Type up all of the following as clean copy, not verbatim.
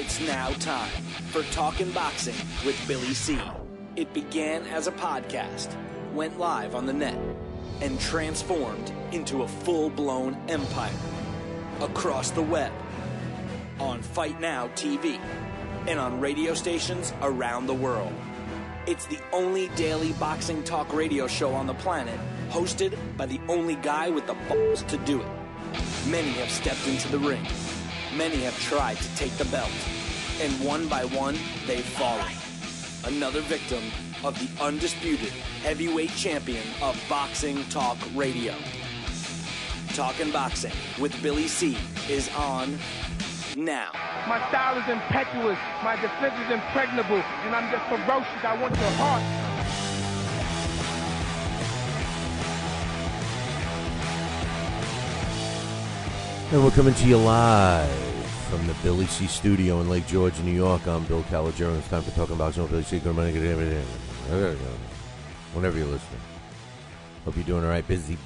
It's now time for Talkin' Boxing with Billy C. It began as a podcast, went live on the net, and transformed into a full-blown empire. Across the web, on Fight Now TV, and on radio stations around the world. It's the only daily boxing talk radio show on the planet, hosted by the only guy with the balls to do it. Many have stepped into the ring. Many have tried to take the belt. And one by one, they've fallen. Another victim of the undisputed heavyweight champion of boxing talk radio. Talkin' Boxing with Billy C is on now. My style is impetuous, my defense is impregnable, and I'm just ferocious. I want your heart. And we're coming to you live from the Billy C studio in Lake George, New York. I'm Bill Calogero. It's time for Talking Boxing with Billy C. Good morning, good everything. Whenever you're listening. Hope you're doing all right. Busy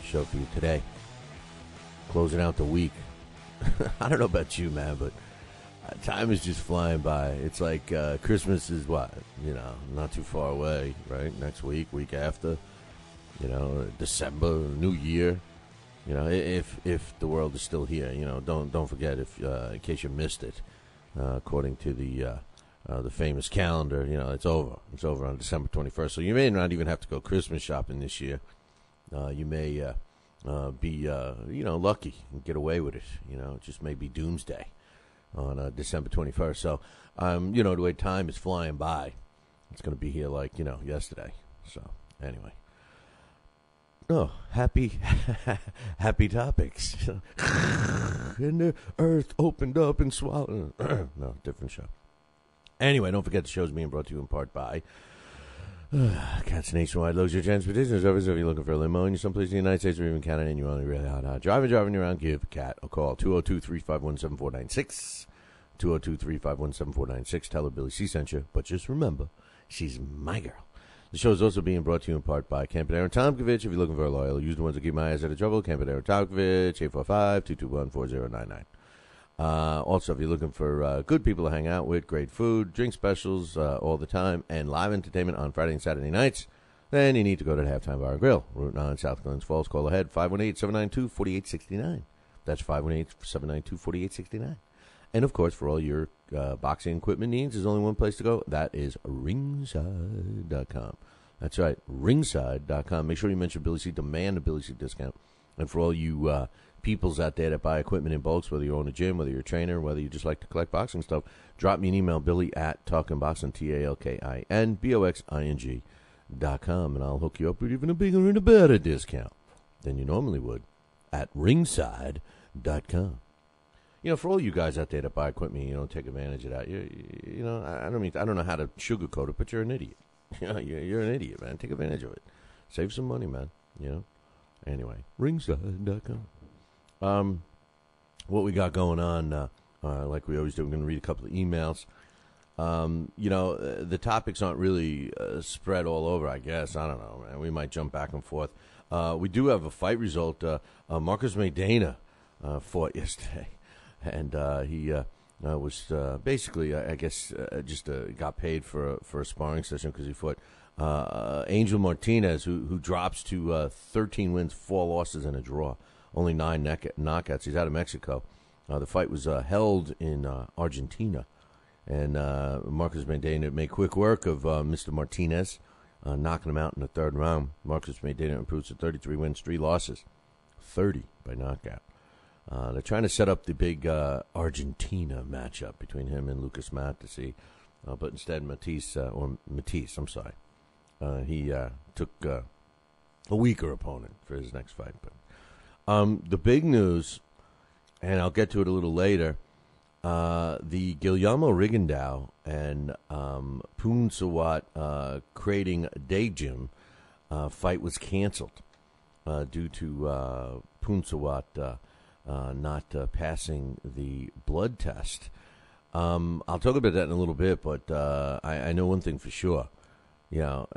show for you today. Closing out the week. I don't know about you, man, but time is just flying by. It's like Christmas is what? You know, not too far away, right? Next week after. You know, December, New Year. You know, if the world is still here, you know, don't forget, if in case you missed it, according to the famous calendar, you know, it's over. It's over on December 21st. So you may not even have to go Christmas shopping this year. You may be, you know, lucky and get away with it. You know, it just may be doomsday on December 21st. So, you know, the way time is flying by, it's going to be here like, you know, yesterday. So, anyway. Oh, happy topics. And the earth opened up and swallowed. No, different show. Anyway, don't forget the show's being brought to you in part by Cat's Nationwide Luxury Transportation Service. If you're looking for a limo and you're someplace in the United States or even Canada and you're only really hot driving around, give Cat a call. 202-351-7496. 202-351-7496. Tell her Billy C sent you. But just remember, she's my girl. The show is also being brought to you in part by Campanaro Tomkovich. If you're looking for a loyal, use the ones that keep my eyes out of trouble. Campanaro Tomkovich, 845-221-4099. Also, if you're looking for good people to hang out with, great food, drink specials all the time, and live entertainment on Friday and Saturday nights, then you need to go to the Halftime Bar and Grill, Route 9, South Glens Falls. Call ahead, 518-792-4869. That's 518-792-4869. And, of course, for all your boxing equipment needs, there's only one place to go. That is ringside.com. That's right, ringside.com. Make sure you mention Billy C. Demand a Billy C. discount. And for all you peoples out there that buy equipment in bulks, whether you own a gym, whether you're a trainer, whether you just like to collect boxing stuff, drop me an email, Billy at talkinboxing, TalkinBoxing.com, and I'll hook you up with even a bigger and a better discount than you normally would at ringside.com. You know, for all you guys out there that buy equipment, you don't take advantage of that. You know, I don't know how to sugarcoat it, but you're an idiot. You know, you're an idiot, man. Take advantage of it. Save some money, man. You know. Anyway, ringside.com. What we got going on, like we always do, we're going to read a couple of emails. You know, the topics aren't really spread all over, I guess. I don't know, man. We might jump back and forth. We do have a fight result. Marcus Maidana fought yesterday. And he was basically, I guess, just got paid for a sparring session because he fought Angel Martinez, who drops to 13 wins, 4 losses, and a draw. Only 9 knockouts. He's out of Mexico. The fight was held in Argentina. And Marcus Maidana made quick work of Mr. Martinez, knocking him out in the third round. Marcus Maidana improves to 33 wins, 3 losses, 30 by knockout. They're trying to set up the big Argentina matchup between him and Lucas Matisse, but instead Matisse, he took a weaker opponent for his next fight. But the big news, and I'll get to it a little later, the Guillermo Rigondeaux and Poon Sawat creating a day gym fight was canceled due to Poon Sawat not passing the blood test. I'll talk about that in a little bit, but I know one thing for sure. You know,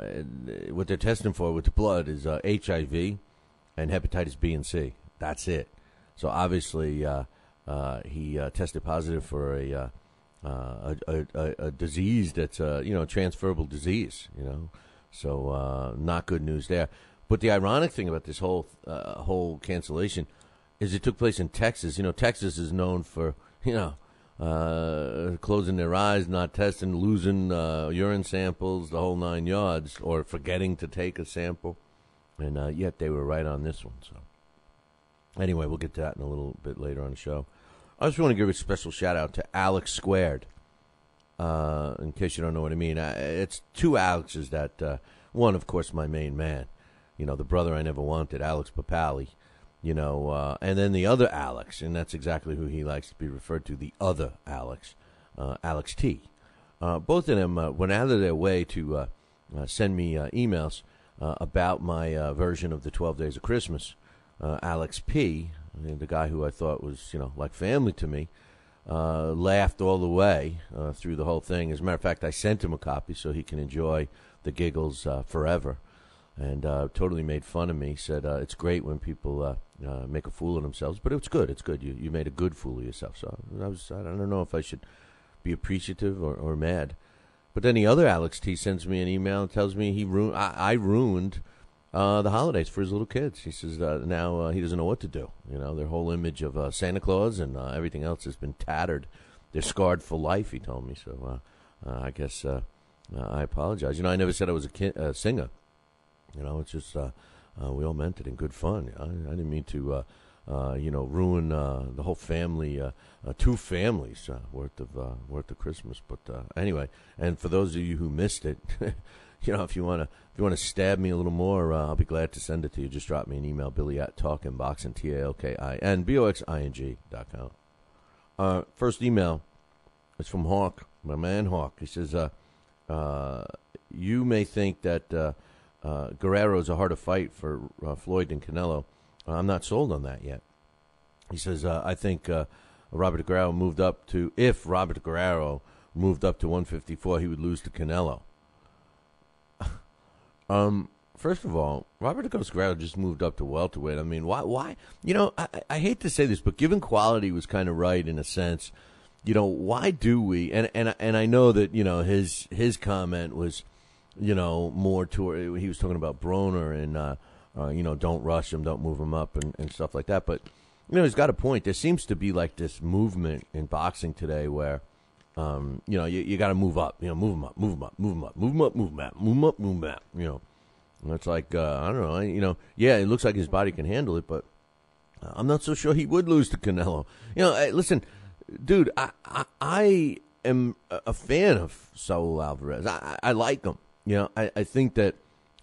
what they're testing for with the blood is HIV and hepatitis B and C. That's it. So obviously, he tested positive for a disease that's transferable disease. So not good news there. But the ironic thing about this whole cancellation is it took place in Texas. Texas is known for closing their eyes, not testing, losing urine samples, the whole 9 yards, or forgetting to take a sample. And yet they were right on this one. So anyway, we'll get to that in a little bit later on the show. I just want to give a special shout-out to Alex Squared, in case you don't know what I mean. It's two Alexes that, one, of course, my main man, the brother I never wanted, Alex Papali, and then the other Alex, and that's exactly who he likes to be referred to, the other Alex, Alex T. Both of them went out of their way to send me emails about my version of the 12 Days of Christmas. Alex P., the guy who I thought was, like family to me, laughed all the way through the whole thing. As a matter of fact, I sent him a copy so he can enjoy the giggles forever, and totally made fun of me. Said it's great when people make a fool of themselves, but it's good. It's good. You made a good fool of yourself. So I don't know if I should be appreciative or mad. But then the other Alex T sends me an email and tells me I ruined the holidays for his little kids. He says now he doesn't know what to do. Their whole image of Santa Claus and everything else has been tattered. They're scarred for life, he told me. So I guess I apologize. I never said I was a singer. It's just we all meant it in good fun. I didn't mean to, ruin the whole family, 2 families worth of Christmas. But anyway, and for those of you who missed it, if you want to stab me a little more, I'll be glad to send it to you. Just drop me an email, Billy@talkinboxing, TALKINBOXING.com. First email is from Hawk, my man Hawk. He says, you may think that Guerrero is a harder fight for Floyd than Canelo. I'm not sold on that yet. He says, I think Robert Guerrero if Robert Guerrero moved up to 154, he would lose to Canelo. First of all, Robert Guerrero just moved up to welterweight. I mean, why? I hate to say this, but given quality was kind of right in a sense. Why do we? And I know that his comment was, more toward, he was talking about Broner and don't rush him, don't move him up and stuff like that. But he's got a point. There seems to be like this movement in boxing today where you got to move up, move him up, move him up, move him up, move him up, move him up, move him up, move him up, And it's like, I don't know, yeah, it looks like his body can handle it, but I'm not so sure he would lose to Canelo. Listen, dude, I am a fan of Saul Alvarez. I like him. I think that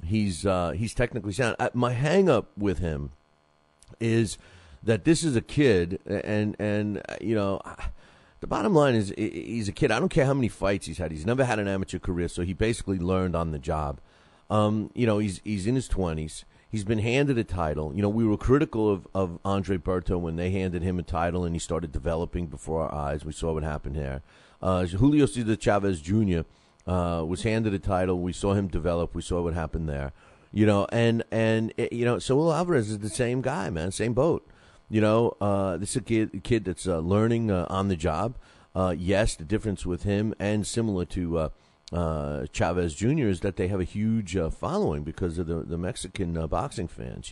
he's technically sound. My hang-up with him is that this is a kid, and the bottom line is he's a kid. I don't care how many fights he's had. He's never had an amateur career, so he basically learned on the job. He's in his 20s. He's been handed a title. We were critical of Andre Berto when they handed him a title and he started developing before our eyes. We saw what happened there. Julio Cesar Chavez Jr. Was handed a title. We saw him develop. We saw what happened there. Saul Alvarez is the same guy, man, same boat. This is a kid that's learning on the job. Yes, the difference with him and similar to Chavez Jr. is that they have a huge following because of the Mexican boxing fans,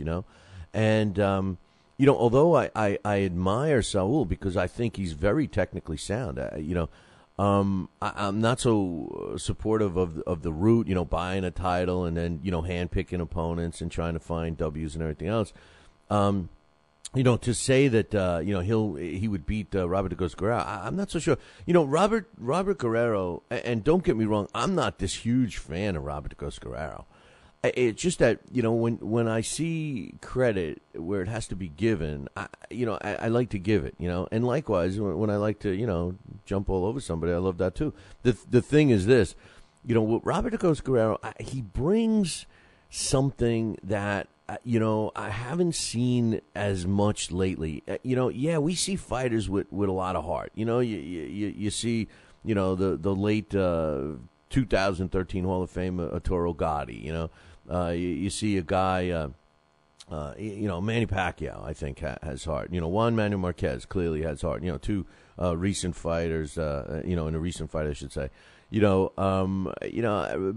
And, although I admire Saul because I think he's very technically sound, I'm not so supportive of the route, buying a title and then, handpicking opponents and trying to find W's and everything else. To say that he would beat Robert Guerrero, I'm not so sure. Robert Guerrero, and don't get me wrong, I'm not this huge fan of Robert Guerrero. It's just that when I see credit where it has to be given, I like to give it. And likewise when I like to jump all over somebody, I love that too. The thing is this, with Robert Guerrero, he brings something that. I haven't seen as much lately. We see fighters with a lot of heart. You see, the late 2013 Hall of Fame Arturo Gatti. You see a guy Manny Pacquiao, I think, has heart. Juan Manuel Marquez clearly has heart. Two recent fighters, in a recent fight, I should say. Bam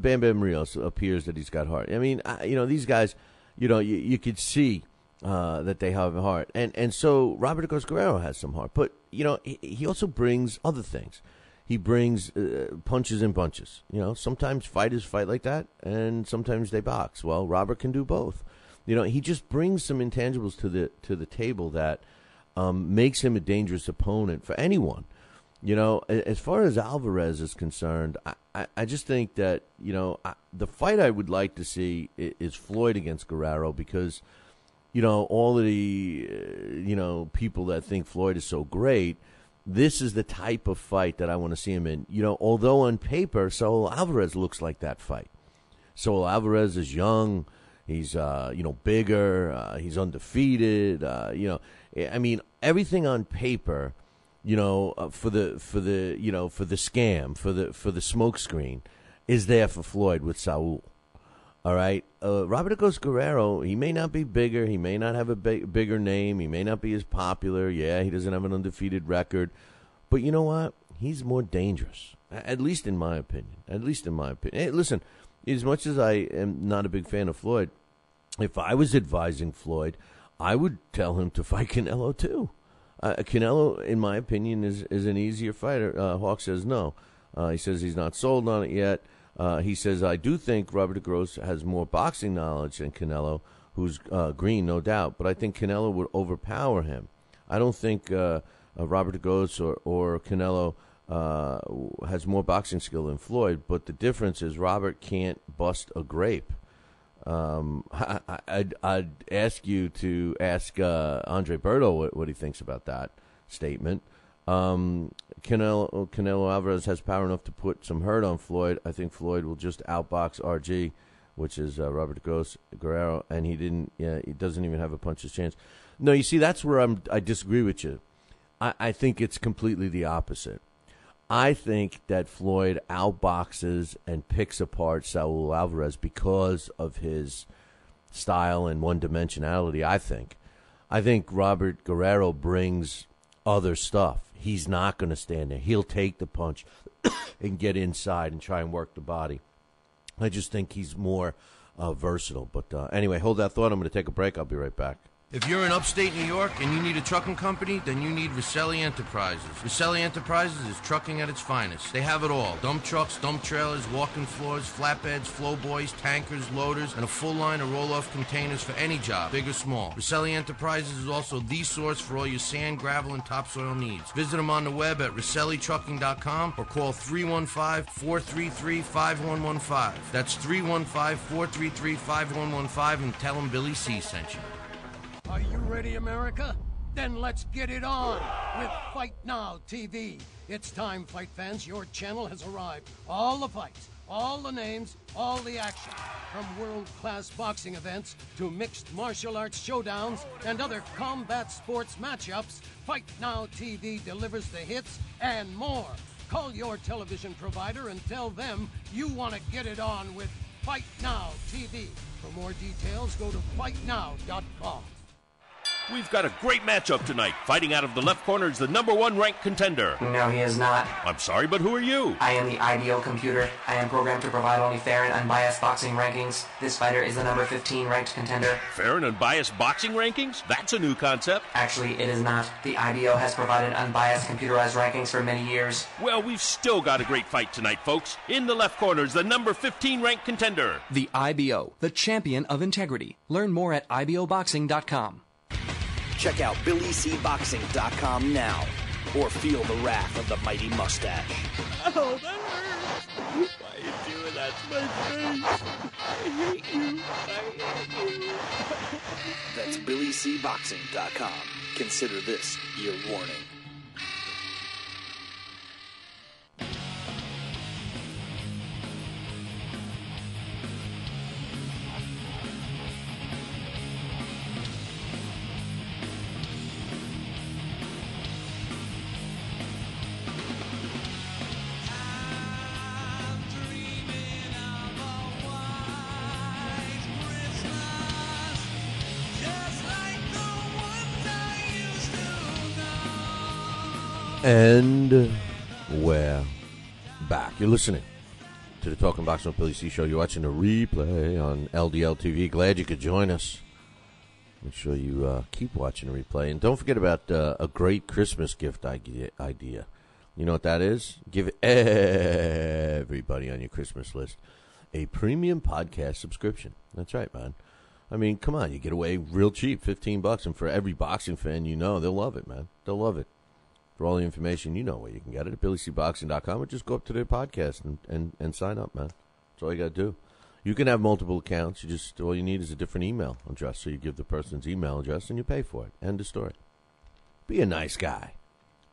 Bam Rios appears that he's got heart. I mean, these guys, you could see that they have heart. And so Robert Guerrero has some heart. But, he also brings other things. He brings punches and bunches. Sometimes fighters fight like that, and sometimes they box. Well, Robert can do both. He just brings some intangibles to the table that makes him a dangerous opponent for anyone. As far as Alvarez is concerned, I just think that, the fight I would like to see is Floyd against Guerrero because, all of the, people that think Floyd is so great, this is the type of fight that I want to see him in. Although on paper, Saul Alvarez looks like that fight. Saul Alvarez is young. He's, bigger. He's undefeated. I mean, everything on paper, for the scam, for the smoke screen, is there for Floyd with Saul. All right, Robert Guerrero, he may not be bigger. He may not have a bigger name. He may not be as popular. Yeah, he doesn't have an undefeated record. But you know what? He's more dangerous, at least in my opinion. Hey, listen, as much as I am not a big fan of Floyd, if I was advising Floyd, I would tell him to fight Canelo too. Canelo, in my opinion, is an easier fighter. Hawk says no. He says he's not sold on it yet. He says, I do think Robert Gross has more boxing knowledge than Canelo, who's green, no doubt. But I think Canelo would overpower him. I don't think Robert Gross or Canelo has more boxing skill than Floyd. But the difference is Robert can't bust a grape. I'd ask you to ask Andre Berto what he thinks about that statement. Canelo Alvarez has power enough to put some hurt on Floyd. I think Floyd will just outbox RG, which is Robert Guerrero, and he doesn't even have a puncher's chance. No, you see, that's where I disagree with you. I think it's completely the opposite. I think that Floyd outboxes and picks apart Saul Alvarez because of his style and one-dimensionality, I think. I think Robert Guerrero brings other stuff. He's not going to stand there. He'll take the punch and get inside and try and work the body. I just think he's more versatile. But anyway, hold that thought. I'm going to take a break. I'll be right back. If you're in upstate New York and you need a trucking company, then you need Rosselli Enterprises. Rosselli Enterprises is trucking at its finest. They have it all. Dump trucks, dump trailers, walk-in floors, flatbeds, flow boys, tankers, loaders, and a full line of roll-off containers for any job, big or small. Rosselli Enterprises is also the source for all your sand, gravel, and topsoil needs. Visit them on the web at RosselliTrucking.com or call 315-433-5115. That's 315-433-5115 and tell them Billy C sent you. Are you ready, America? Then let's get it on with Fight Now TV. It's time, fight fans. Your channel has arrived. All the fights, all the names, all the action. From world-class boxing events to mixed martial arts showdowns and other combat sports matchups, Fight Now TV delivers the hits and more. Call your television provider and tell them you want to get it on with Fight Now TV. For more details, go to fightnow.com. We've got a great matchup tonight. Fighting out of the left corner is the #1 ranked contender. No, he is not. I'm sorry, but who are you? I am the IBO computer. I am programmed to provide only fair and unbiased boxing rankings. This fighter is the number 15 ranked contender. Fair and unbiased boxing rankings? That's a new concept. Actually, it is not. The IBO has provided unbiased computerized rankings for many years. Well, we've still got a great fight tonight, folks. In the left corner is the number 15 ranked contender. The IBO, the champion of integrity. Learn more at IBOBoxing.com. Check out BillyCBoxing.com now, or feel the wrath of the mighty mustache. Oh, that hurts. Why are you doing that to my face? I hate you. That's BillyCBoxing.com. Consider this your warning. Yeah. And we're back. You're listening to the Talking Boxing with Billy C show. You're watching a replay on LDL TV. Glad you could join us. Make sure you keep watching the replay. And don't forget about a great Christmas gift idea. You know what that is? Give everybody on your Christmas list a premium podcast subscription. That's right, man. I mean, come on. You get away real cheap, $15. And for every boxing fan you know, they'll love it, man. They'll love it. For all the information, you know where you can get it at BillyCBoxing.com, or just go up to their podcast and sign up, man. That's all you got to do. You can have multiple accounts. All you need is a different email address. So you give the person's email address and you pay for it. End of story. Be a nice guy.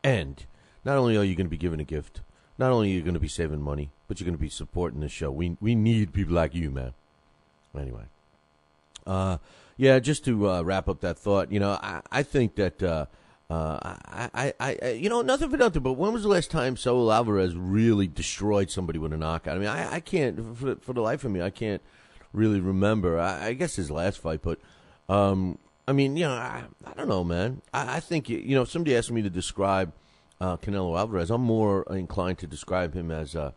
And not only are you going to be giving a gift, not only are you going to be saving money, but you're going to be supporting the show. We need people like you, man. Anyway. Just to wrap up that thought, I think that nothing for nothing, but when was the last time Saul Alvarez really destroyed somebody with a knockout? I mean, I can't, for the life of me, I can't really remember. I guess his last fight, but, I don't know, man. I think, if somebody asked me to describe Canelo Alvarez, I'm more inclined to describe him as a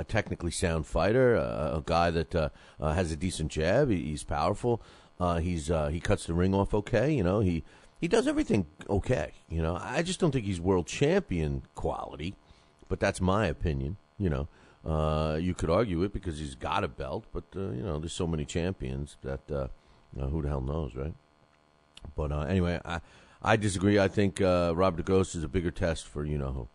technically sound fighter, a guy that has a decent jab. He's powerful. He cuts the ring off okay. He does everything okay. I just don't think he's world champion quality, but that's my opinion. You could argue it because he's got a belt, but there's so many champions that who the hell knows, right? But anyway, I disagree. I think Robert DeGrosse is a bigger test for who.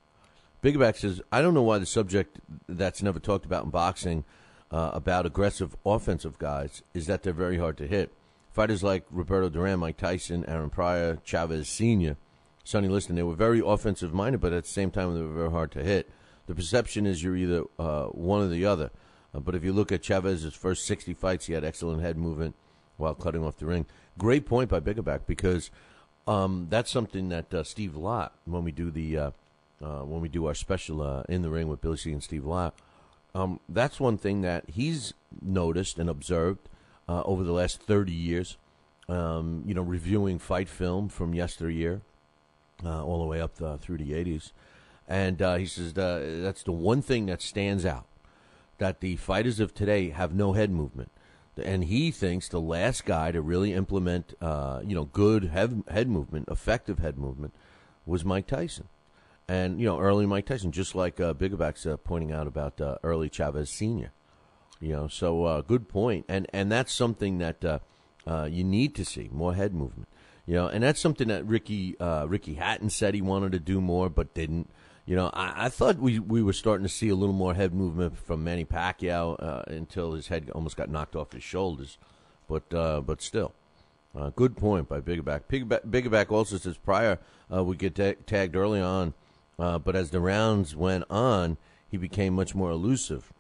Biggerback says, I don't know why the subject that's never talked about in boxing about aggressive offensive guys is that they're very hard to hit. Fighters like Roberto Duran, Mike Tyson, Aaron Pryor, Chavez Sr., Sonny Liston, they were very offensive-minded, but at the same time they were very hard to hit. The perception is you're either one or the other. But if you look at Chavez's first 60 fights, he had excellent head movement while cutting off the ring. Great point by Biggerback, because that's something that Steve Lott, when we do our special In the Ring with Billy C and Steve Lott, that's one thing that he's noticed and observed over the last 30 years, reviewing fight film from yesteryear, all the way up through the 80s. And he says that's the one thing that stands out, that the fighters of today have no head movement. And he thinks the last guy to really implement, good head movement, effective head movement, was Mike Tyson. And, early Mike Tyson, just like Biggerback's pointing out about early Chavez Sr., so good point. And that's something that you need to see, more head movement. And that's something that Ricky Hatton said he wanted to do more but didn't. I thought we were starting to see a little more head movement from Manny Pacquiao until his head almost got knocked off his shoulders. But still, good point by Biggerback. Biggerback also says Pryor would get tagged early on, but as the rounds went on, he became much more elusive.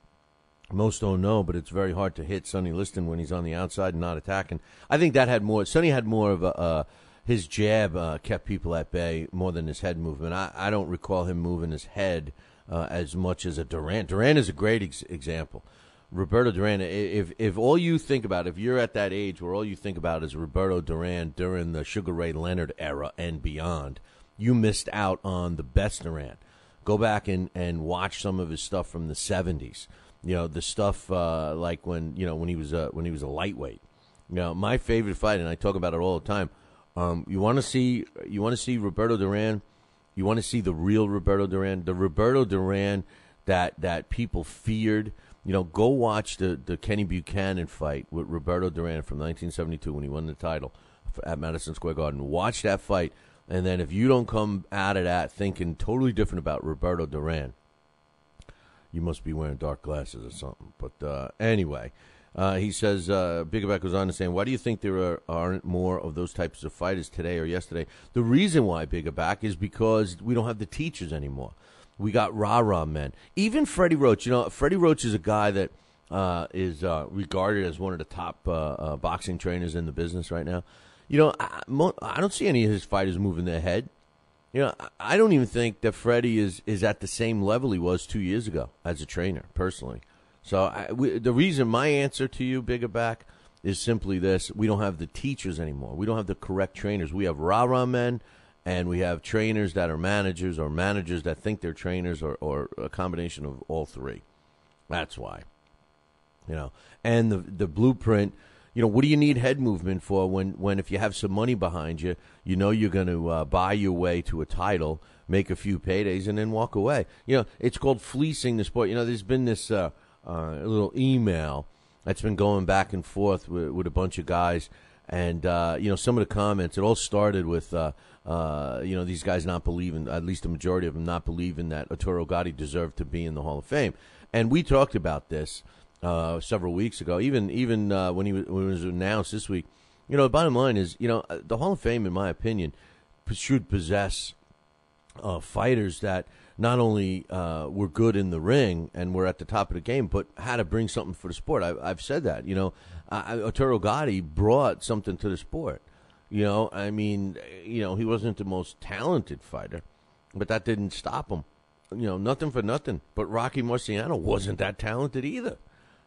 Most don't know, but it's very hard to hit Sonny Liston when he's on the outside and not attacking. I think that had more. Sonny had more of his jab kept people at bay more than his head movement. I don't recall him moving his head as much as a Duran. Duran is a great example. Roberto Duran, if all you think about, if you're at that age where all you think about is Roberto Duran during the Sugar Ray Leonard era and beyond, you missed out on the best Duran. Go back and watch some of his stuff from the 70s. The stuff like when he was a lightweight. My favorite fight, and I talk about it all the time. You want to see Roberto Duran. You want to see the real Roberto Duran, the Roberto Duran that people feared. Go watch the Kenny Buchanan fight with Roberto Duran from 1972 when he won the title at Madison Square Garden. Watch that fight, and then if you don't come out of that thinking totally different about Roberto Duran, you must be wearing dark glasses or something. But anyway, he says, Biggerback goes on to say, why do you think there aren't more of those types of fighters today or yesterday? The reason why, Biggerback, is because we don't have the teachers anymore. We got rah-rah men. Even Freddie Roach. Freddie Roach is a guy that is regarded as one of the top boxing trainers in the business right now. I don't see any of his fighters moving their head. I don't even think that Freddie is at the same level he was 2 years ago as a trainer, personally. So the reason my answer to you, Biggerback, is simply this. We don't have the teachers anymore. We don't have the correct trainers. We have rah-rah men and we have trainers that are managers or managers that think they're trainers or a combination of all three. That's why. And the blueprint, what do you need head movement for when if you have some money behind you, you're going to buy your way to a title, make a few paydays, and then walk away. It's called fleecing the sport. There's been this little email that's been going back and forth with a bunch of guys, and some of the comments. It all started with these guys not believing, at least the majority of them not believing that Arturo Gatti deserved to be in the Hall of Fame, and we talked about this several weeks ago. Even when it was announced this week, the bottom line is, the Hall of Fame, in my opinion, should possess fighters that not only were good in the ring and were at the top of the game, but had to bring something for the sport. I've said that. Arturo Gatti brought something to the sport. He wasn't the most talented fighter, but that didn't stop him. Nothing for nothing. But Rocky Marciano wasn't that talented either.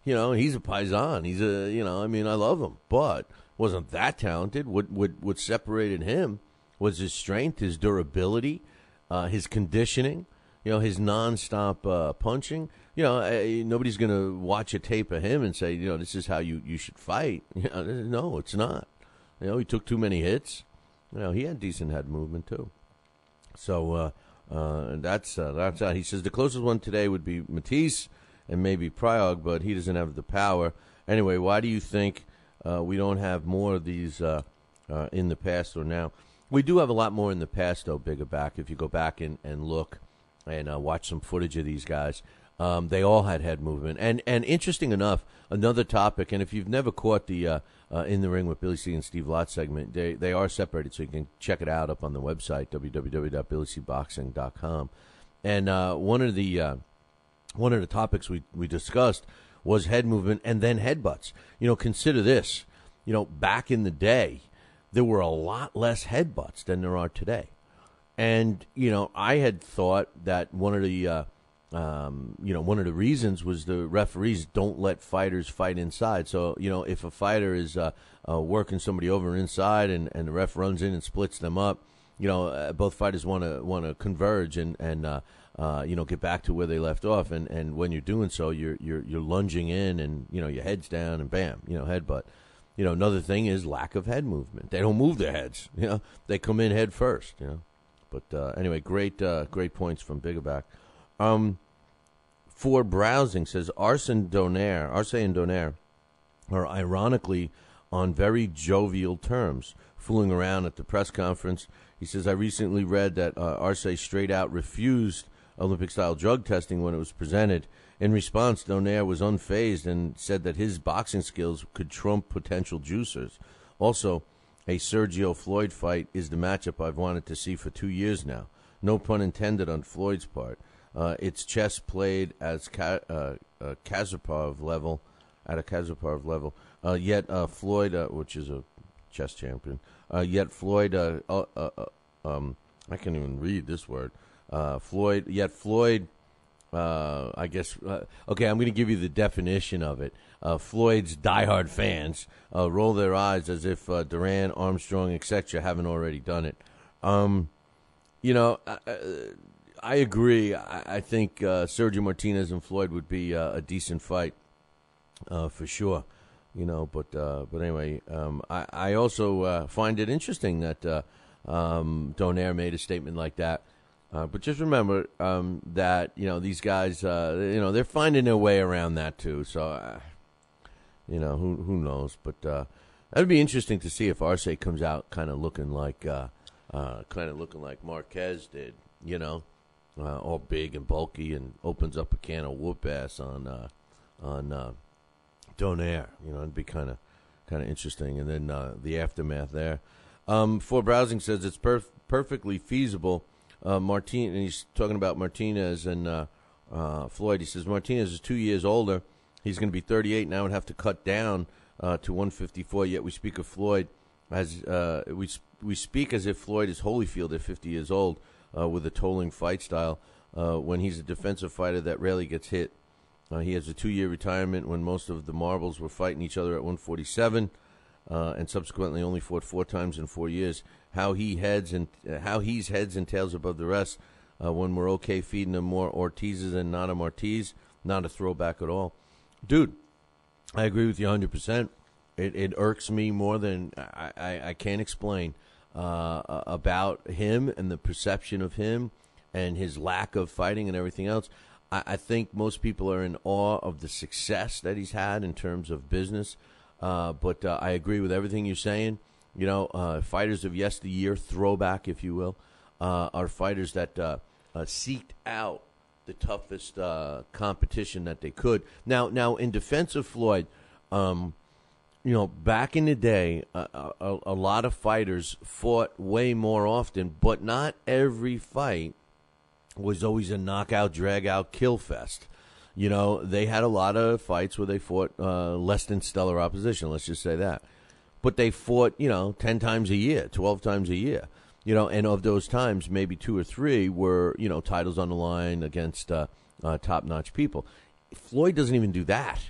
He's a paisan. He's I love him, but wasn't that talented. What separated him was his strength, his durability, his conditioning, his nonstop punching. Nobody's going to watch a tape of him and say, this is how you should fight. No, it's not. He took too many hits. He had decent head movement too. So that's how he says the closest one today would be Matisse and maybe Priog, but he doesn't have the power. Anyway, why do you think we don't have more of these in the past or now? We do have a lot more in the past, though, Bigger Back. If you go back and look and watch some footage of these guys, they all had head movement. And interesting enough, another topic, and if you've never caught the In the Ring with Billy C and Steve Lott segment, they are separated, so you can check it out up on the website, www.BillyCBoxing.com. And one of the topics we discussed was head movement and then headbutts. Consider this. Back in the day, there were a lot less headbutts than there are today. And, I had thought that one of the reasons was the referees don't let fighters fight inside. So, if a fighter is working somebody over inside and the ref runs in and splits them up, both fighters want to converge and get back to where they left off. And when you're doing so, you're lunging in and, your head's down and bam, headbutt. Another thing is lack of head movement. They don't move their heads. They come in head first. But anyway, great points from Biggerback. For Browsing says Arce and Donaire are ironically on very jovial terms, fooling around at the press conference. He says, I recently read that Arce straight out refused Olympic-style drug testing when it was presented. In response, Donaire was unfazed and said that his boxing skills could trump potential juicers. Also, a Sergio Floyd fight is the matchup I've wanted to see for 2 years now. No pun intended on Floyd's part. It's chess played as Kasparov level, at a Kasparov level. Yet Floyd, which is a chess champion, yet Floyd, I can't even read this word. Floyd, I guess, okay, I'm going to give you the definition of it. Floyd's diehard fans roll their eyes as if Duran, Armstrong, etc. haven't already done it. I agree. I think Sergio Martinez and Floyd would be a decent fight for sure. But anyway, I also find it interesting that Donaire made a statement like that. But just remember that, these guys, they're finding their way around that too. So, who knows? But that would be interesting to see if Arce comes out kind of looking like Marquez did, all big and bulky, and opens up a can of whoop ass on Donaire. It'd be kind of interesting. And then the aftermath there. For Browsing says it's perfectly feasible. And he's talking about Martinez and Floyd. He says Martinez is 2 years older. He's going to be 38 now and have to cut down to 154. Yet we speak of Floyd as we speak as if Floyd is Holyfield at 50 years old with a tolling fight style when he's a defensive fighter that rarely gets hit. He has a 2-year retirement when most of the marbles were fighting each other at 147. and subsequently only fought 4 times in 4 years. How he's heads and tails above the rest when we're okay feeding him more Ortizes and not a Martiz, not a throwback at all. Dude, I agree with you 100%. It irks me more than I can't explain about him and the perception of him and his lack of fighting and everything else. I think most people are in awe of the success that he's had in terms of business. But I agree with everything you're saying. You know, fighters of yesteryear, throwback, if you will, are fighters that seeked out the toughest competition that they could. Now, in defense of Floyd, you know, back in the day, a lot of fighters fought way more often, but not every fight was always a knockout, drag-out, kill fest. You know, they had a lot of fights where they fought less than stellar opposition, let's just say that. But they fought, you know, 10 times a year, 12 times a year. You know, and of those times, maybe 2 or 3 were, you know, titles on the line against top-notch people. Floyd doesn't even do that.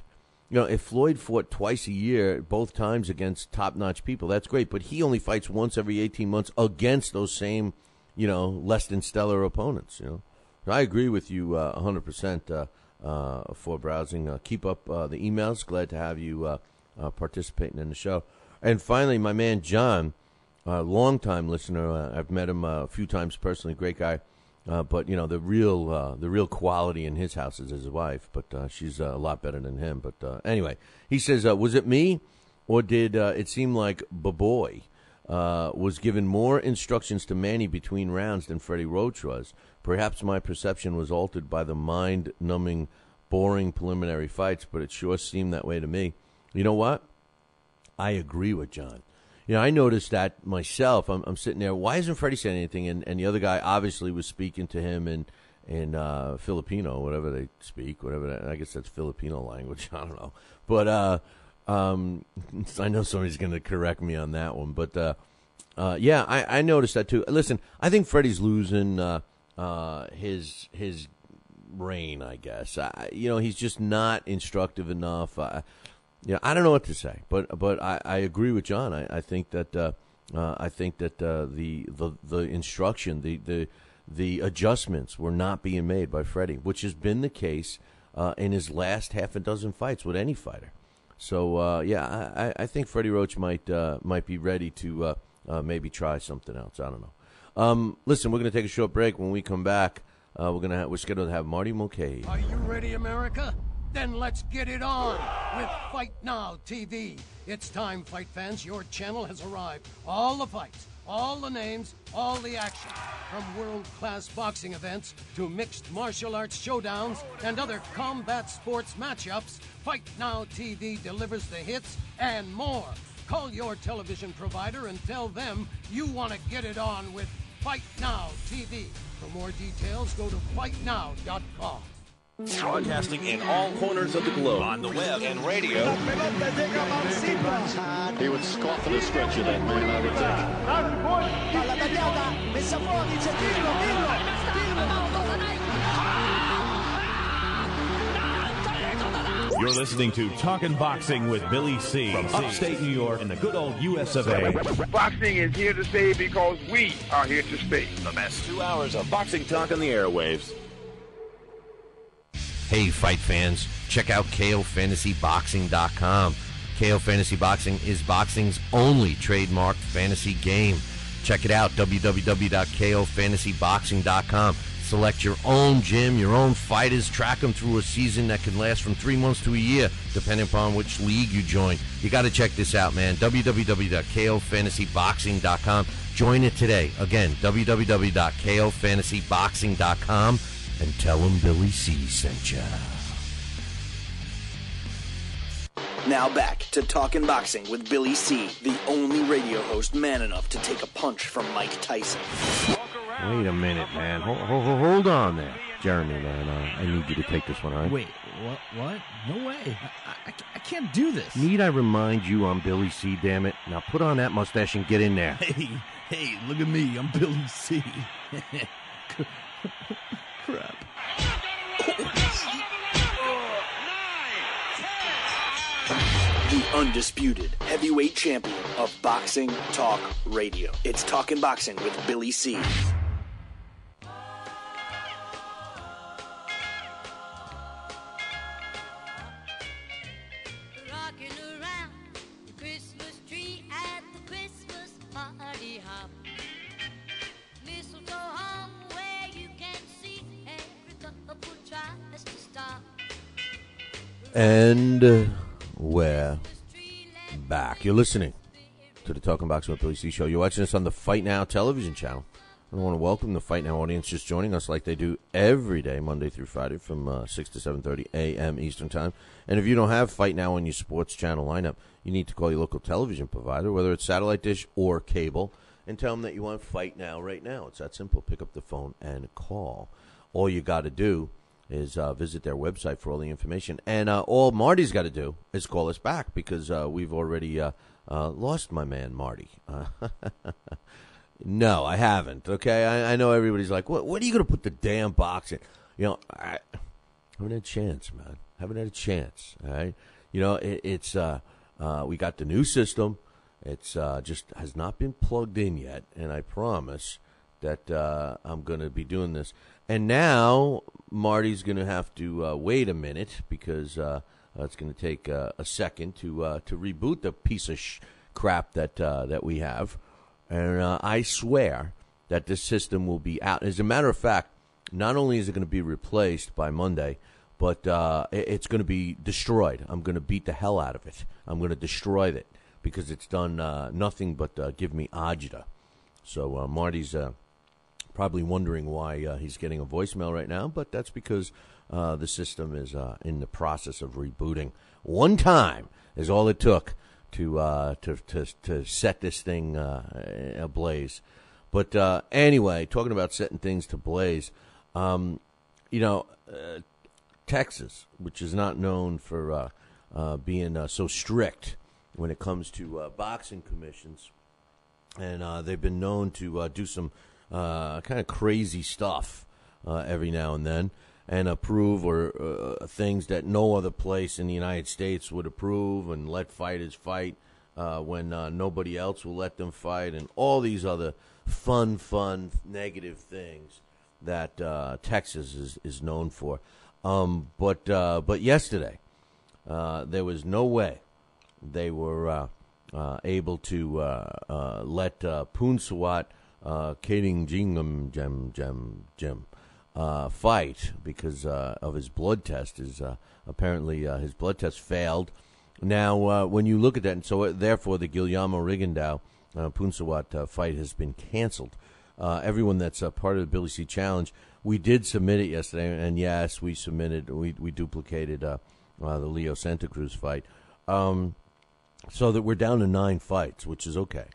You know, if Floyd fought twice a year, both times against top-notch people, that's great. But he only fights once every 18 months against those same, you know, less than stellar opponents. You know, I agree with you 100% for browsing. Keep up the emails. Glad to have you participating in the show. And finally, my man John, long-time listener. I've met him a few times personally. Great guy. But you know, the real quality in his house is his wife, but she's a lot better than him. But anyway, he says, was it me, or did it seem like Baboy was given more instructions to Manny between rounds than Freddie Roach was? Perhaps my perception was altered by the mind-numbing, boring preliminary fights, but it sure seemed that way to me. You know what? I agree with John. You know, I noticed that myself. I'm sitting there. Why isn't Freddie saying anything? And the other guy obviously was speaking to him in Filipino, whatever they speak, I guess that's Filipino language. I don't know. But I know somebody's going to correct me on that one. But yeah, I noticed that too. Listen, I think Freddie's losing his reign. I guess you know, he's just not instructive enough. Yeah, I don't know what to say, but I agree with John. I think that the instruction, the adjustments were not being made by Freddie, which has been the case in his last half a dozen fights with any fighter. So yeah, I think Freddie Roach might be ready to maybe try something else. I don't know. Listen, we're going to take a short break. When we come back, we're scheduled to have Marty Mulcahy. Are you ready, America? Then let's get it on with Fight Now TV. It's time, fight fans. Your channel has arrived. All the fights, all the names, all the action. From world-class boxing events to mixed martial arts showdowns and other combat sports matchups, Fight Now TV delivers the hits and more. Call your television provider and tell them you want to get it on with Fight Now TV. For more details, go to fightnow.com. Broadcasting in all corners of the globe, on the web and radio. He would scoff at a stretch of that man, I would think. You're listening to Talkin' Boxing with Billy C. from upstate New York in the good old US of A. Boxing is here to stay because we are here to stay. The best 2 hours of boxing talk on the airwaves. Hey, fight fans, check out KOFantasyBoxing.com. KO Fantasy Boxing is boxing's only trademarked fantasy game. Check it out, www.KOFantasyBoxing.com. Select your own gym, your own fighters, track them through a season that can last from 3 months to a year, depending upon which league you join. You got to check this out, man, www.KOFantasyBoxing.com. Join it today. Again, www.KOFantasyBoxing.com. And tell him Billy C sent ya. Now back to Talkin' Boxing with Billy C, the only radio host man enough to take a punch from Mike Tyson. Wait a minute, man. Hold on there. Jeremy, man, I need you to take this one, all right? Wait, what? No way. I can't do this. Need I remind you I'm Billy C, damn it? Now put on that mustache and get in there. Hey, look at me. I'm Billy C. Crap. the undisputed heavyweight champion of Boxing Talk Radio. It's Talkin' Boxing with Billy C. And we're back. You're listening to the Talking Boxing with Billy C show. You're watching us on the Fight Now television channel. I want to welcome the Fight Now audience just joining us like they do every day, Monday through Friday from 6 to 7:30 a.m. Eastern Time. And if you don't have Fight Now on your sports channel lineup, you need to call your local television provider, whether it's satellite dish or cable, and tell them that you want Fight Now right now. It's that simple. Pick up the phone and call. All you got to do is visit their website for all the information. And all Marty's got to do is call us back because we've already lost my man, Marty. No, I haven't, okay? I know everybody's like, what are you going to put the damn box in? You know, I haven't had a chance, man. Haven't had a chance, all right? You know, it's we got the new system. It's just has not been plugged in yet, and I promise that I'm going to be doing this. And now Marty's going to have to wait a minute because it's going to take a second to reboot the piece of crap that we have. And I swear that this system will be out. As a matter of fact, not only is it going to be replaced by Monday, but it's going to be destroyed. I'm going to beat the hell out of it. I'm going to destroy it because it's done nothing but give me agita. So Marty's probably wondering why he's getting a voicemail right now, but that's because the system is in the process of rebooting. One time is all it took to set this thing ablaze. But anyway, talking about setting things to blaze, Texas, which is not known for being so strict when it comes to boxing commissions, and they've been known to do some kind of crazy stuff every now and then, and approve or things that no other place in the United States would approve, and let fighters fight when nobody else will let them fight, and all these other fun, negative things that Texas is known for. But yesterday, there was no way they were able to let Punsawat Kading Jim fight because of his blood test. Apparently his blood test failed. Now, when you look at that, and so therefore the Guillermo Rigondeaux Punsawat fight has been canceled. Everyone that's part of the Billy C Challenge, we did submit it yesterday, and yes, we duplicated the Leo Santa Cruz fight, so that we're down to 9 fights, which is okay.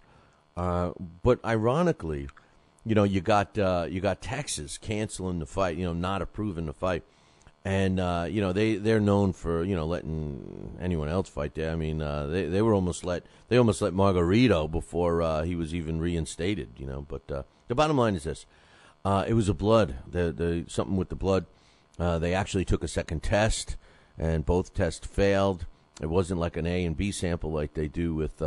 But ironically, you got Texas canceling the fight, not approving the fight, and they're known for letting anyone else fight there. I mean, they almost let Margarito before he was even reinstated. But the bottom line is this: it was a blood. Something with the blood. They actually took a second test, and both tests failed. It wasn't like an A and B sample like they do with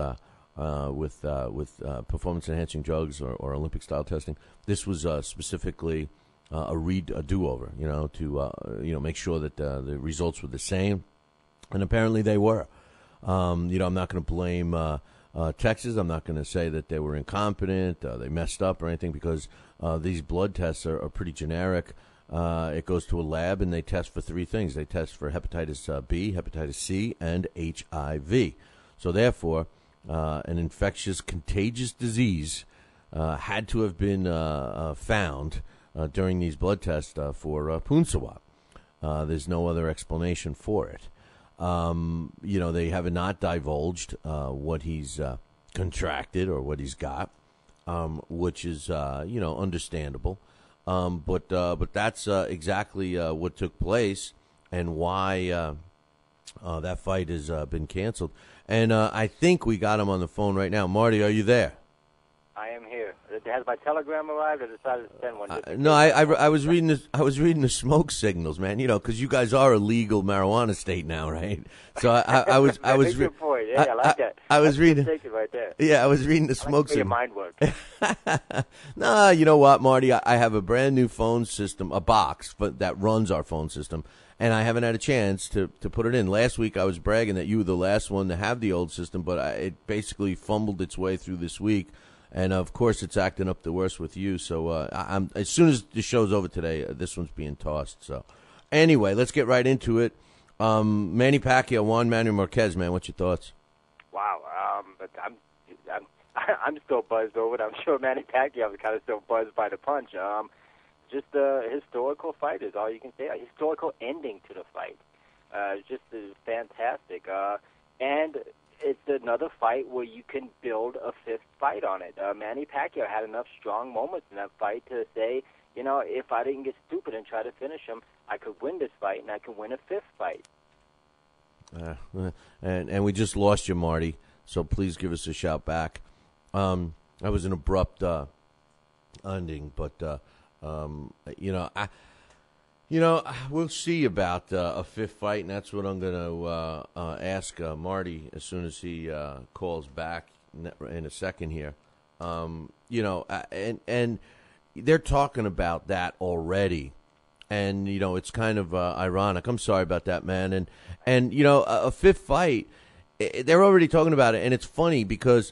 performance enhancing drugs or Olympic style testing. This was specifically a do-over, to make sure that the results were the same, and apparently they were. I'm not going to blame Texas. I'm not going to say that they were incompetent, they messed up or anything, because these blood tests are pretty generic. It goes to a lab and they test for 3 things. They test for hepatitis B, hepatitis C, and HIV. So therefore, an infectious, contagious disease had to have been found during these blood tests for Punsawat. There's no other explanation for it. They have not divulged what he's contracted or what he's got, which is understandable. But that's exactly what took place and why that fight has been canceled. And I think we got him on the phone right now. Marty, are you there? I am here. Has my telegram arrived? I decided to send one. No, I was reading this. I was reading the smoke signals, man. You know, because you guys are a legal marijuana state now, right? So I was. Good point. Yeah, I like that. I was reading. Right there. Yeah, I was reading the smoke signals. Your mind work. Nah, you know what, Marty? I have a brand new phone system, a box, but that runs our phone system. And I haven't had a chance to put it in. Last week I was bragging that you were the last one to have the old system, but it basically fumbled its way through this week. And, of course, it's acting up the worst with you. So I'm as soon as the show's over today, this one's being tossed. So anyway, let's get right into it. Manny Pacquiao, Juan Manuel Marquez, man, what's your thoughts? Wow. But I'm still buzzed over it. I'm sure Manny Pacquiao is kind of still buzzed by the punch. Just a historical fight is all you can say. A historical ending to the fight. Just fantastic. And it's another fight where you can build a fifth fight on it. Manny Pacquiao had enough strong moments in that fight to say, you know, if I didn't get stupid and try to finish him, I could win this fight and I could win a fifth fight. And we just lost you, Marty, so please give us a shout back. That was an abrupt ending, but... we'll see about a fifth fight, and that's what I'm going to ask Marty as soon as he calls back in a second here. And they're talking about that already, and it's kind of ironic. I'm sorry about that, man. And a fifth fight, they're already talking about it, and it's funny because.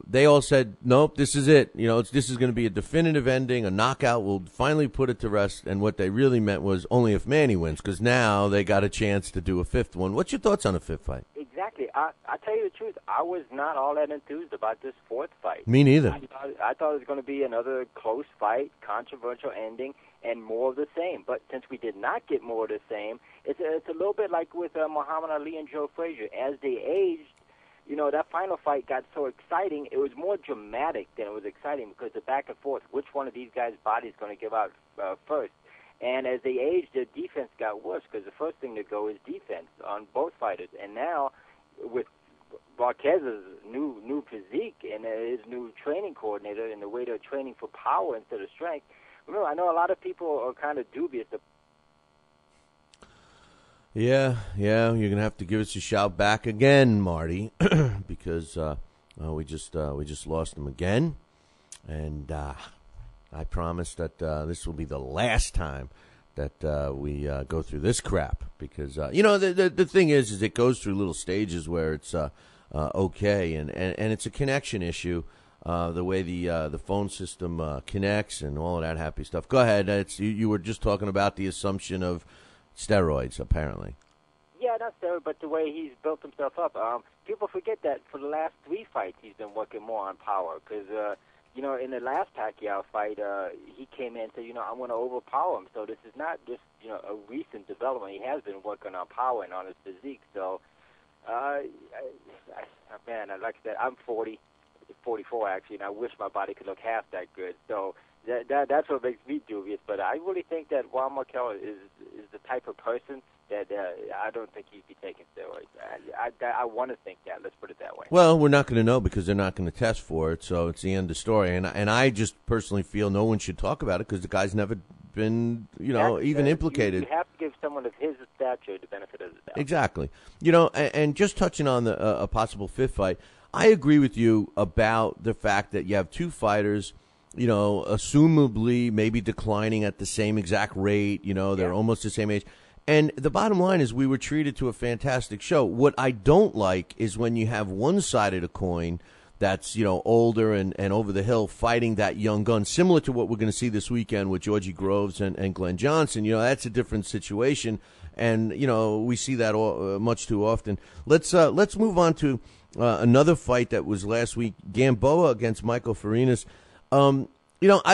They all said, nope, this is it. This is going to be a definitive ending, a knockout. We'll finally put it to rest. And what they really meant was only if Manny wins, because now they got a chance to do a fifth one. What's your thoughts on a fifth fight? Exactly. I tell you the truth, I was not all that enthused about this fourth fight. Me neither. I thought it was going to be another close fight, controversial ending, and more of the same. But since we did not get more of the same, it's a little bit like with Muhammad Ali and Joe Frazier. As they aged, that final fight got so exciting. It was more dramatic than it was exciting because the back and forth, which one of these guys' bodies going to give out first? And as they aged, their defense got worse because the first thing to go is defense on both fighters. And now, with Marquez's new physique and his new training coordinator and the way they're training for power instead of strength, remember, I know a lot of people are kind of dubious. Yeah, you're going to have to give us a shout back again, Marty, because we just lost him again, and I promise that this will be the last time that we go through this crap, because the thing is it goes through little stages where it's okay, and it's a connection issue, the way the phone system connects and all of that happy stuff. Go ahead. You were just talking about the assumption of steroids, apparently. Yeah, not steroids, but the way he's built himself up. People forget that for the last 3 fights, he's been working more on power. Because, in the last Pacquiao fight, he came in and said, I'm going to overpower him. So this is not just, a recent development. He has been working on power and on his physique. So, man, like I said, I'm 44 actually, and I wish my body could look half that good. So that's what makes me dubious. But I really think that Juan Marquez is the type of person that I don't think he'd be taking steroids. I want to think that. Let's put it that way. Well, we're not going to know because they're not going to test for it, so it's the end of the story. And I just personally feel no one should talk about it because the guy's never been, even implicated. You have to give someone of his stature the benefit of the doubt. Exactly. And just touching on a possible fifth fight, I agree with you about the fact that you have 2 fighters, assumably maybe declining at the same exact rate. They're almost the same age. And the bottom line is we were treated to a fantastic show. What I don't like is when you have one side of the coin that's, older and over the hill fighting that young gun, similar to what we're going to see this weekend with Georgie Groves and Glenn Johnson. That's a different situation. And, we see that much too often. Let's move on to another fight that was last week, Gamboa against Michael Farinas. I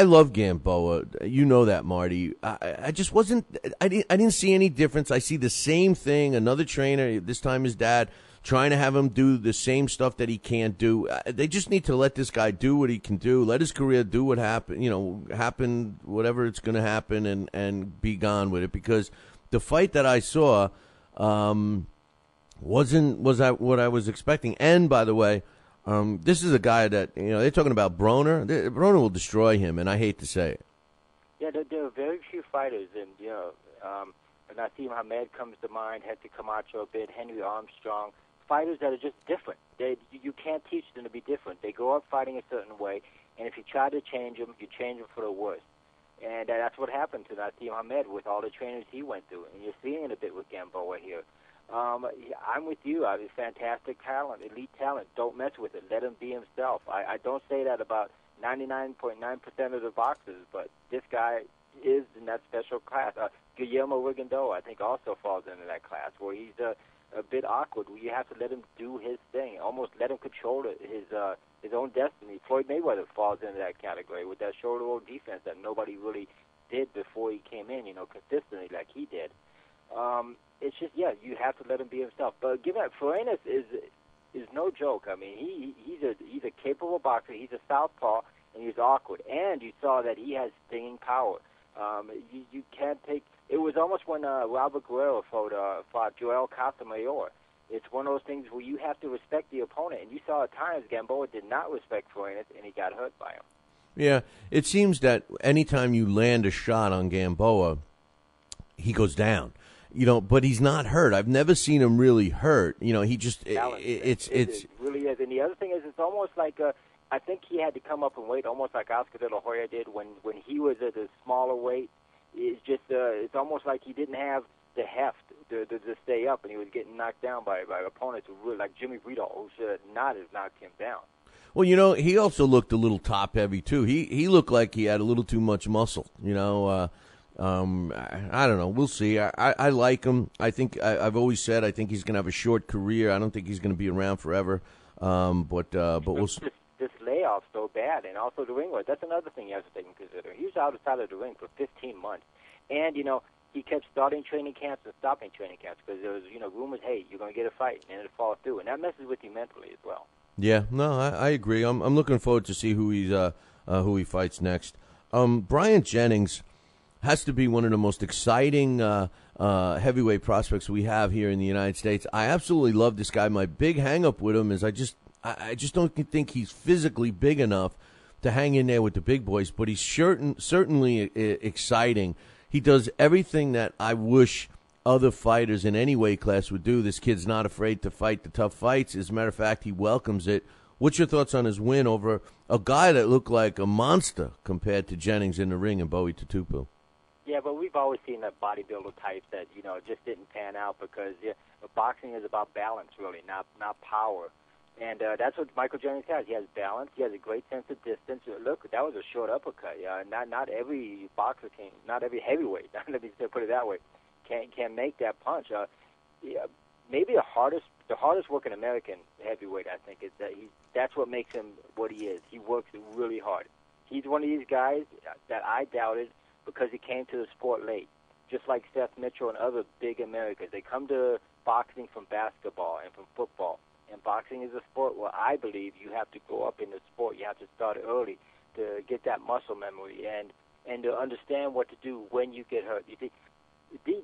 love Gamboa. You know that, Marty. I just wasn't. I didn't see any difference. I see the same thing. Another trainer, this time his dad, trying to have him do the same stuff that he can't do. They just need to let this guy do what he can do. Let his career do what happen. Happen whatever it's going to happen, and be gone with it. Because the fight that I saw was what I was expecting. And by the way, This is a guy that, they're talking about Broner. Broner will destroy him, and I hate to say it. Yeah, there are very few fighters, and, Naseem Hamed comes to mind, Hector Camacho a bit, Henry Armstrong, fighters that are just different. You can't teach them to be different. They grow up fighting a certain way, and if you try to change them, you change them for the worse. And that's what happened to Naseem Hamed with all the trainers he went through, and you're seeing it a bit with Gamboa here. I'm with you. He's fantastic talent, elite talent. Don't mess with it. Let him be himself. I don't say that about 99.9% of the boxers, but this guy is in that special class. Guillermo Rigondeaux, I think, also falls into that class, where he's a bit awkward. Where you have to let him do his thing, almost let him control his own destiny. Floyd Mayweather falls into that category with that shoulder roll defense that nobody really did before he came in, consistently like he did. It's just, you have to let him be himself. But given that Farinas is no joke. I mean, he's a capable boxer. He's a southpaw, and he's awkward. And you saw that he has stinging power. You can't take. It was almost when Robert Guerrero fought Joel Casamayor. It's one of those things where you have to respect the opponent. And you saw at times Gamboa did not respect Farinas, and he got hurt by him. Yeah, it seems that anytime you land a shot on Gamboa, he goes down. But he's not hurt. I've never seen him really hurt. He just it really is. And the other thing is, it's almost like I think he had to come up in weight, almost like Oscar De La Hoya did when he was at a smaller weight. It's just it's almost like he didn't have the heft to stay up, and he was getting knocked down by opponents who really, like Jimmy Brito, who should have not have knocked him down. Well, he also looked a little top heavy too. He looked like he had a little too much muscle. I don't know. We'll see. I like him. I think I've always said I think he's going to have a short career. I don't think he's going to be around forever. But we'll see. This layoff so bad, and also the ring work. That's another thing you have to take into consideration. He was outside of the ring for 15 months, and he kept starting training camps and stopping training camps because there was rumors, hey, you're going to get a fight, and it falls through, and that messes with you mentally as well. Yeah, no, I agree. I'm looking forward to see who he fights next. Bryant Jennings has to be one of the most exciting heavyweight prospects we have here in the United States. I absolutely love this guy. My big hang-up with him is I just don't think he's physically big enough to hang in there with the big boys, but he's certainly exciting. He does everything that I wish other fighters in any weight class would do. This kid's not afraid to fight the tough fights. As a matter of fact, he welcomes it. What's your thoughts on his win over a guy that looked like a monster compared to Jennings in the ring and Bowie Tutupu? Yeah, but we've always seen that bodybuilder types that, just didn't pan out because boxing is about balance, really, not power. And that's what Michael Jennings has. He has balance. He has a great sense of distance. Look, that was a short uppercut. Not every boxer can, not every heavyweight, let me put it that way, can make that punch. Maybe the hardest working American heavyweight, I think, is that that's what makes him what he is. He works really hard. He's one of these guys that I doubted because he came to the sport late, just like Seth Mitchell and other big Americans. They come to boxing from basketball and from football. And boxing is a sport where I believe you have to go up in the sport. You have to start early to get that muscle memory and to understand what to do when you get hurt. You see,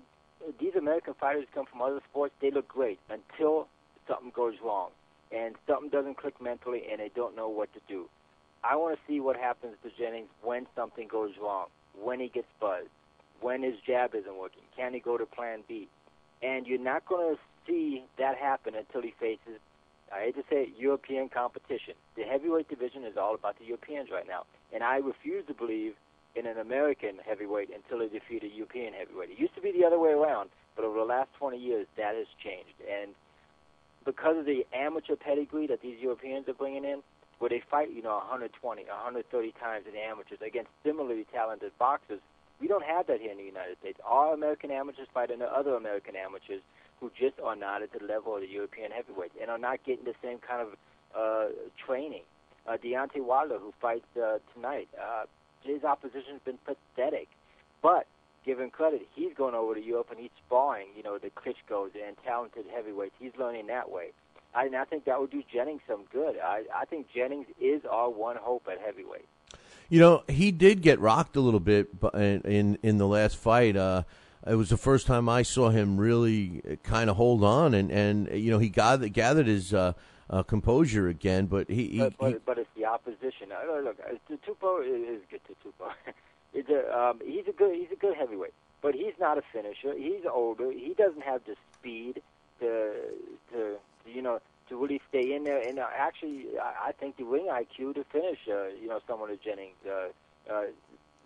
these American fighters come from other sports. They look great until something goes wrong and something doesn't click mentally and they don't know what to do. I want to see what happens to Jennings when something goes wrong, when he gets buzzed, when his jab isn't working. Can he go to plan B? And you're not going to see that happen until he faces, I hate to say it, European competition. The heavyweight division is all about the Europeans right now. And I refuse to believe in an American heavyweight until they defeat a European heavyweight. It used to be the other way around, but over the last 20 years, that has changed. And because of the amateur pedigree that these Europeans are bringing in, where they fight, 120, 130 times in the amateurs against similarly talented boxers, we don't have that here in the United States. Our American amateurs fight under other American amateurs who just are not at the level of the European heavyweights and are not getting the same kind of training. Deontay Wilder, who fights tonight, his opposition has been pathetic. But, give him credit, he's going over to Europe and he's sparring, the Klitschko's and talented heavyweights. He's learning that way. And I think that would do Jennings some good. I think Jennings is our one hope at heavyweight. He did get rocked a little bit in the last fight. It was the first time I saw him really kind of hold on, and he gathered his composure again. But but it's the opposition. Look, Tupo is good to Tupo. He's a good heavyweight, but he's not a finisher. He's older. He doesn't have the speed to really stay in there. And actually, I think the ring IQ to finish, someone of Jennings,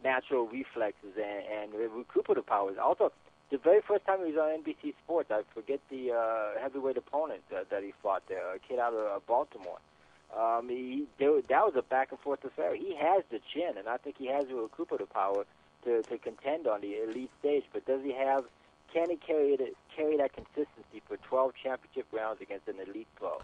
natural reflexes and recuperative powers. Also, the very first time he was on NBC Sports, I forget the heavyweight opponent that he fought there, a kid out of Baltimore. That was a back-and-forth affair. He has the chin, and I think he has the recuperative power to contend on the elite stage. But can he carry that consistency for 12 championship rounds against an elite pro?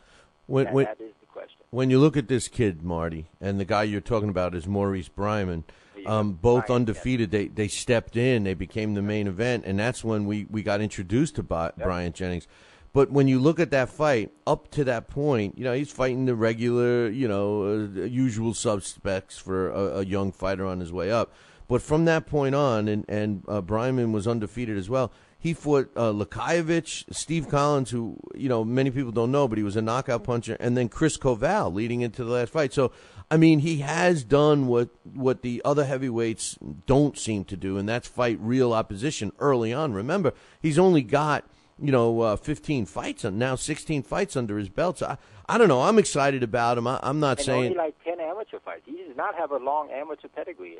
That is the question. When you look at this kid, Marty, and the guy you're talking about is Maurice Bryman, both undefeated, they stepped in, they became the main event, and that's when we got introduced to Bryant Jennings. But when you look at that fight, up to that point, he's fighting the regular, usual suspects for a young fighter on his way up. But from that point on, and Bryman was undefeated as well, he fought Lakaevich, Steve Collins, who, many people don't know, but he was a knockout puncher, and then Chris Koval leading into the last fight. So, I mean, he has done what the other heavyweights don't seem to do, and that's fight real opposition early on. Remember, he's only got 15 fights, and now 16 fights under his belt. So I don't know. I'm excited about him. I'm not saying only like 10 amateur fights. He does not have a long amateur pedigree.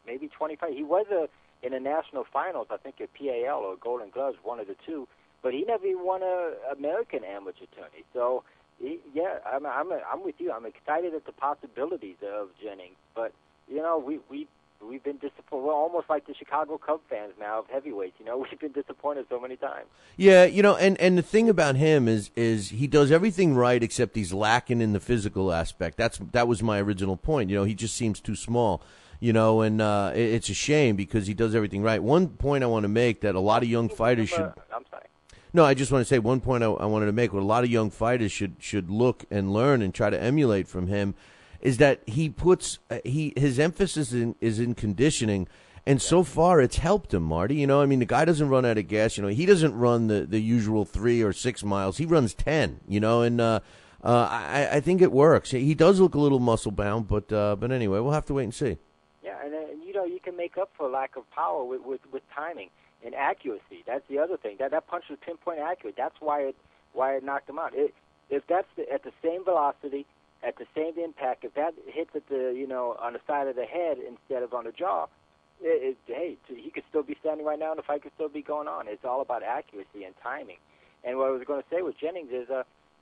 Maybe 25. He was in the national finals, I think at PAL or Golden Gloves, one of the two. But he never even won a American amateur tourney. So I'm with you. I'm excited at the possibilities of Jennings. But we've been disappointed. We're almost like the Chicago Cub fans now of heavyweights. We've been disappointed so many times. Yeah, and the thing about him is he does everything right except he's lacking in the physical aspect. That was my original point. He just seems too small. And it's a shame because he does everything right. One point I want to make that a lot of young fighters should. I'm sorry. No, I just want to say one point I wanted to make. What a lot of young fighters should look and learn and try to emulate from him is that he puts his emphasis is in conditioning, and so far it's helped him, Marty. The guy doesn't run out of gas. He doesn't run the usual 3 or 6 miles. He runs 10. And I think it works. He does look a little muscle bound, but anyway, we'll have to wait and see. Yeah, and you can make up for lack of power with timing and accuracy. That's the other thing. That punch was pinpoint accurate. That's why it knocked him out. If that's at the same velocity, at the same impact, if that hits at the on the side of the head instead of on the jaw, hey, he could still be standing right now, and the fight could still be going on. It's all about accuracy and timing. And what I was going to say with Jennings is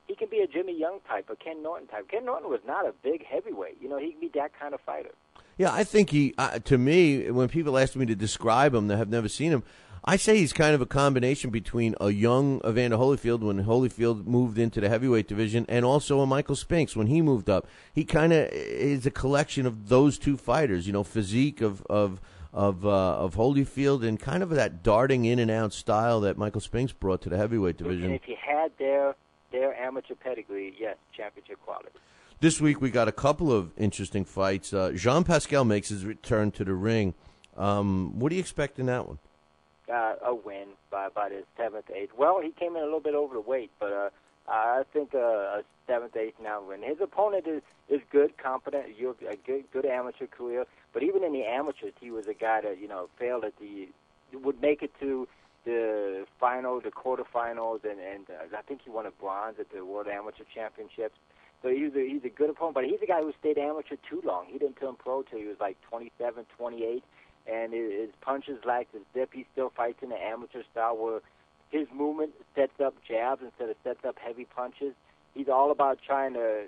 he can be a Jimmy Young type, a Ken Norton type. Ken Norton was not a big heavyweight. He can be that kind of fighter. Yeah, I think to me, when people ask me to describe him that have never seen him, I say he's kind of a combination between a young Evander Holyfield when Holyfield moved into the heavyweight division and also a Michael Spinks when he moved up. He kind of is a collection of those two fighters, physique of Holyfield and kind of that darting in and out style that Michael Spinks brought to the heavyweight division. And if he had their amateur pedigree, yes, championship quality. This week we got a couple of interesting fights. Jean Pascal makes his return to the ring. What do you expect in that one? A win by about his 7th, 8th. Well, he came in a little bit over the weight, but I think a 7th, 8th now win. His opponent is good, competent, a good amateur career. But even in the amateurs, he was a guy that failed would make it to the final, the quarterfinals, and I think he won a bronze at the World Amateur Championships. So he's a good opponent, but he's a guy who stayed amateur too long. He didn't turn pro till he was like 27, 28. And his punches lacked his zip. He still fights in the amateur style where his movement sets up jabs instead of sets up heavy punches. He's all about trying to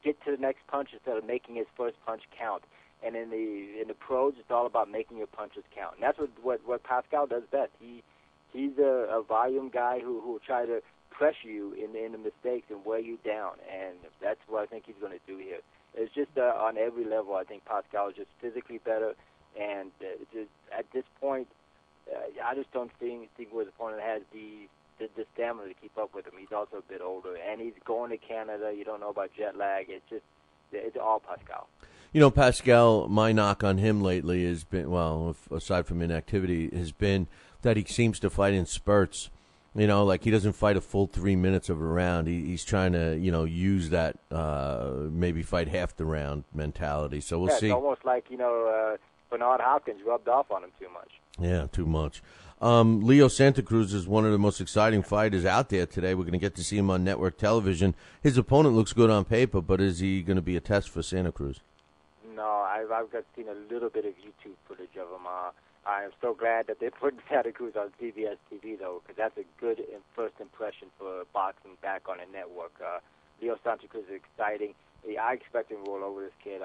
get to the next punch instead of making his first punch count. And in the pros, it's all about making your punches count. And that's what Pascal does best. He's a volume guy who will try to pressure you in the mistakes and wear you down. And that's what I think he's going to do here. It's just on every level, I think Pascal is just physically better. And at this point, I just don't think his opponent has the stamina to keep up with him. He's also a bit older, and he's going to Canada. You don't know about jet lag. It's all Pascal. Pascal, my knock on him lately has been, well, aside from inactivity, has been that he seems to fight in spurts. Like he doesn't fight a full 3 minutes of a round. He's trying to, use that maybe fight half the round mentality. So we'll see. It's almost like, Bernard Hopkins rubbed off on him too much. Yeah, too much. Leo Santa Cruz is one of the most exciting fighters out there today. We're going to get to see him on network television. His opponent looks good on paper, but is he going to be a test for Santa Cruz? No, I've seen a little bit of YouTube footage of him. I am so glad that they're putting Santa Cruz on CBS TV, though, because that's a good first impression for boxing back on a network. Leo Santa Cruz is exciting. I expect him to roll over this kid.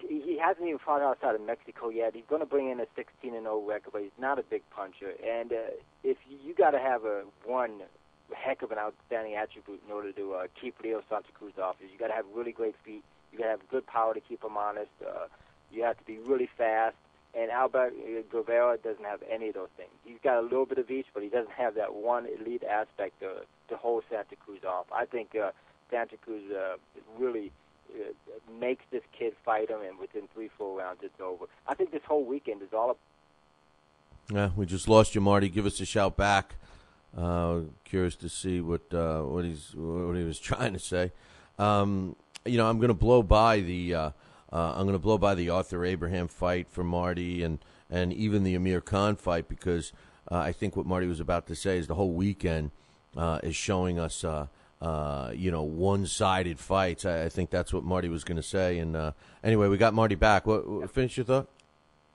He hasn't even fought outside of Mexico yet. He's going to bring in a 16-0 record, but he's not a big puncher. And if you got to have one heck of an outstanding attribute in order to keep Leo Santa Cruz off, is you got to have really great feet. You got to have good power to keep him honest. You have to be really fast. And Albert Guevara doesn't have any of those things. He's got a little bit of each, but he doesn't have that one elite aspect to hold Santa Cruz off. I think Santa Cruz really makes this kid fight him, and within 3-4 rounds, it's over. I think this whole weekend is all about. Yeah, we just lost you, Marty. Give us a shout back. Curious to see what he was trying to say. I'm going to blow by the Arthur Abraham fight for Marty and even the Amir Khan fight, because I think what Marty was about to say is the whole weekend is showing us one-sided fights. I think that's what Marty was going to say. And anyway, we got Marty back. Finish your thought?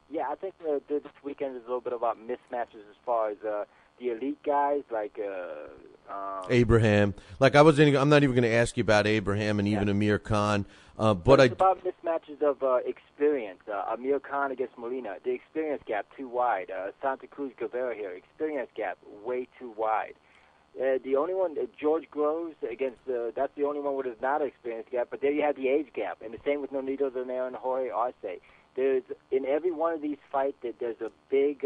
Yeah, I think this weekend is a little bit about mismatches as far as the elite guys like Abraham. Like I'm not even going to ask you about Abraham and even Amir Khan. But it's about mismatches of experience. Amir Khan against Molina, the experience gap too wide. Santa Cruz Guevara here, experience gap way too wide. The only one, George Groves against, that's the only one with not an experience gap. But there you have the age gap, and the same with Nonito Donaire and Jorge Arce. There's in every one of these fights that there's a big,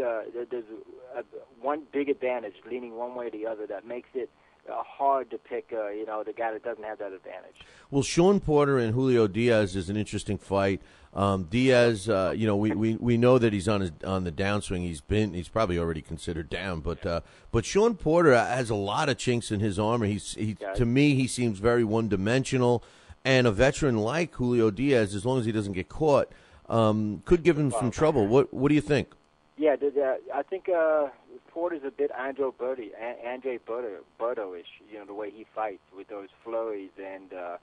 one big advantage leaning one way or the other that makes it hard to pick, the guy that doesn't have that advantage. Well, Sean Porter and Julio Diaz is an interesting fight. Diaz, we know that he's on the downswing. He's probably already considered down, but Sean Porter has a lot of chinks in his armor. To me, he seems very one-dimensional, and a veteran like Julio Diaz, as long as he doesn't get caught, could give him some trouble. What do you think? Yeah, I think Porter's a bit Andre Berto-ish, the way he fights with those flurries and a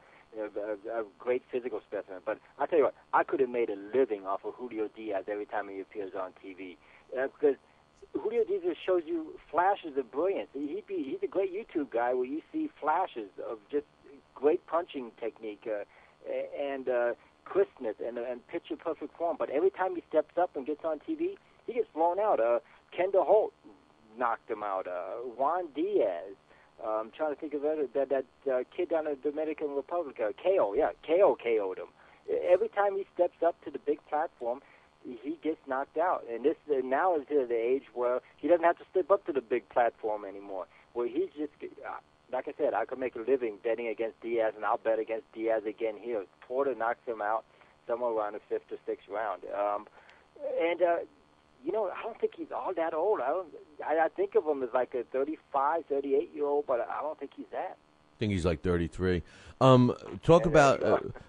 great physical specimen. But I'll tell you what, I could have made a living off of Julio Diaz every time he appears on TV. Because Julio Diaz shows you flashes of brilliance. He's a great YouTube guy where you see flashes of just great punching technique and crispness and picture-perfect form. But every time he steps up and gets on TV, he gets blown out. Kendall Holt knocked him out. Juan Diaz. I'm trying to think of that kid down in the Dominican Republic. KO KO'd him. Every time he steps up to the big platform, he gets knocked out. And this now is the age where he doesn't have to step up to the big platform anymore. Where he's just, like I said, I could make a living betting against Diaz, and I'll bet against Diaz again here. Porter knocks him out somewhere around the 5th or 6th round. I don't think he's all that old. I think of him as like a 35, 38-year-old, but I don't think he's that. I think he's like 33. We're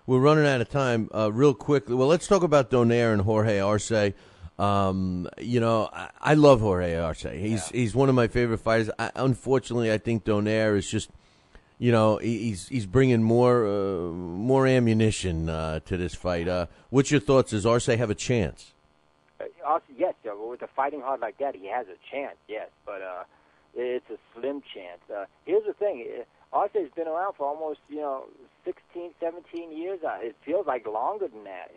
running out of time real quickly. Well, let's talk about Donaire and Jorge Arce. I love Jorge Arce. He's one of my favorite fighters. Unfortunately, I think Donaire is just, he's bringing more ammunition to this fight. What's your thoughts? Does Arce have a chance? Yes, with a fighting heart like that, he has a chance, yes, but it's a slim chance. Here's the thing. Arce's been around for almost, 16, 17 years. It feels like longer than that,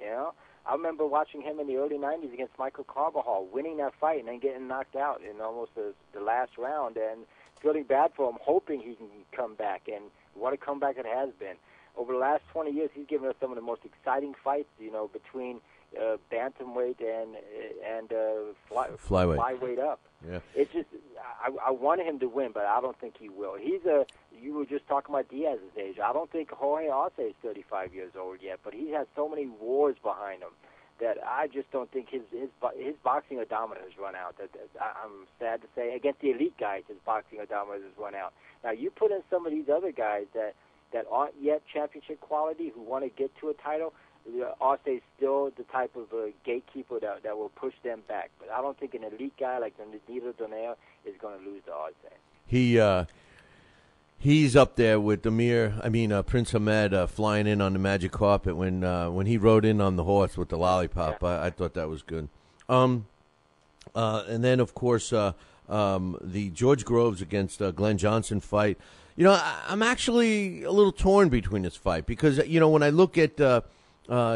I remember watching him in the early 90s against Michael Carbajal, winning that fight and then getting knocked out in almost the last round, and feeling bad for him, hoping he can come back, and what a comeback it has been. Over the last 20 years, he's given us some of the most exciting fights, between bantamweight and flyweight up. Yeah. It's just I want him to win, but I don't think he will. You were just talking about Diaz's age. I don't think Jorge Arce is 35 years old yet, but he has so many wars behind him that I just don't think his boxing odometer has run out. I'm sad to say, against the elite guys, his boxing odometer has run out. Now, you put in some of these other guys that aren't yet championship quality, who want to get to a title, Arce's still the type of gatekeeper that will push them back. But I don't think an elite guy like Nonito Donaire is going to lose to Arce. He's up there with Prince Ahmed flying in on the magic carpet when he rode in on the horse with the lollipop. Yeah. I thought that was good. And then, of course, the George Groves against Glenn Johnson fight. I'm actually a little torn between this fight because, when I look at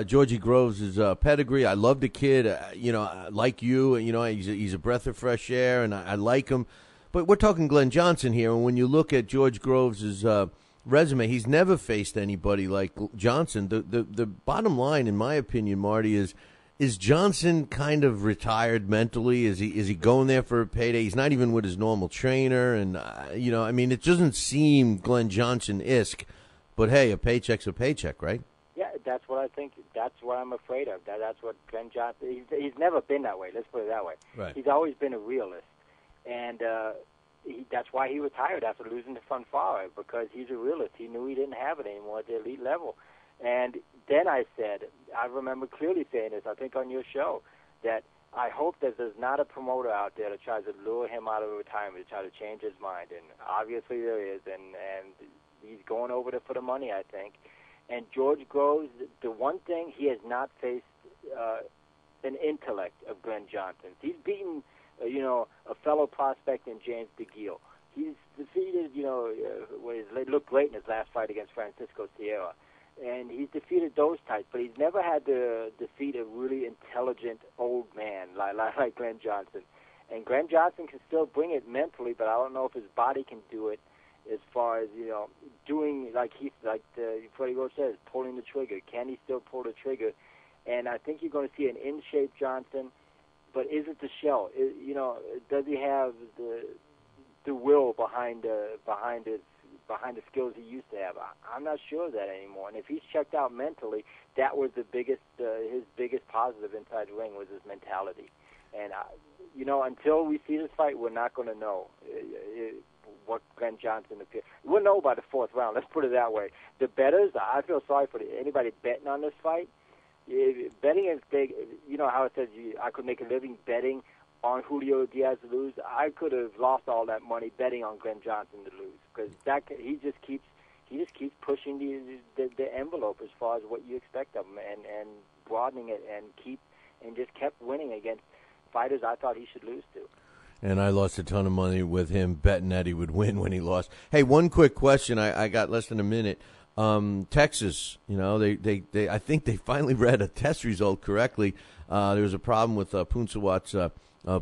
Georgie Groves' pedigree, I love the kid. Like you, he's a breath of fresh air, and I like him. But we're talking Glenn Johnson here, and when you look at George Groves' resume, he's never faced anybody like Johnson. The bottom line, in my opinion, Marty, is Johnson kind of retired mentally? Is he going there for a payday? He's not even with his normal trainer, and it doesn't seem Glenn Johnson-esque. But hey, a paycheck's a paycheck, right? Yeah, that's what I think. That's what I'm afraid of. That's what Glenn Johnson. He's never been that way. Let's put it that way. Right. He's always been a realist. And that's why he retired after losing to Fanfare, because he's a realist. He knew he didn't have it anymore at the elite level. And then I remember clearly saying this, I think on your show, that I hope that there's not a promoter out there that tries to lure him out of retirement, to try to change his mind. And obviously there is, and he's going over there for the money, I think. And George Groves, the one thing, he has not faced an intellect of Glenn Johnson. He's beaten a fellow prospect in James DeGiel. He's defeated, looked great in his last fight against Francisco Sierra. And he's defeated those types, but he's never had to defeat a really intelligent old man like Glenn Johnson. And Glenn Johnson can still bring it mentally, but I don't know if his body can do it as far as, doing, like Freddie Roach says, pulling the trigger. Can he still pull the trigger? And I think you're going to see an in-shape Johnson. But is it the shell? Does he have the will behind the skills he used to have? I'm not sure of that anymore. And if he's checked out mentally, that was his biggest positive inside the ring was his mentality. And until we see this fight, we're not going to know what Glenn Johnson appears. We'll know by the fourth round. Let's put it that way. The bettors, I feel sorry for anybody betting on this fight. Betting is big. You know how it says I could make a living betting on Julio Diaz to lose. I could have lost all that money betting on Glenn Johnson to lose, because he just keeps pushing the envelope as far as what you expect of him, and broadening it, and just kept winning against fighters I thought he should lose to. And I lost a ton of money with him betting that he would win when he lost. Hey, one quick question. I got less than a minute. Texas, they I think they finally read a test result correctly. There was a problem with Punsawat's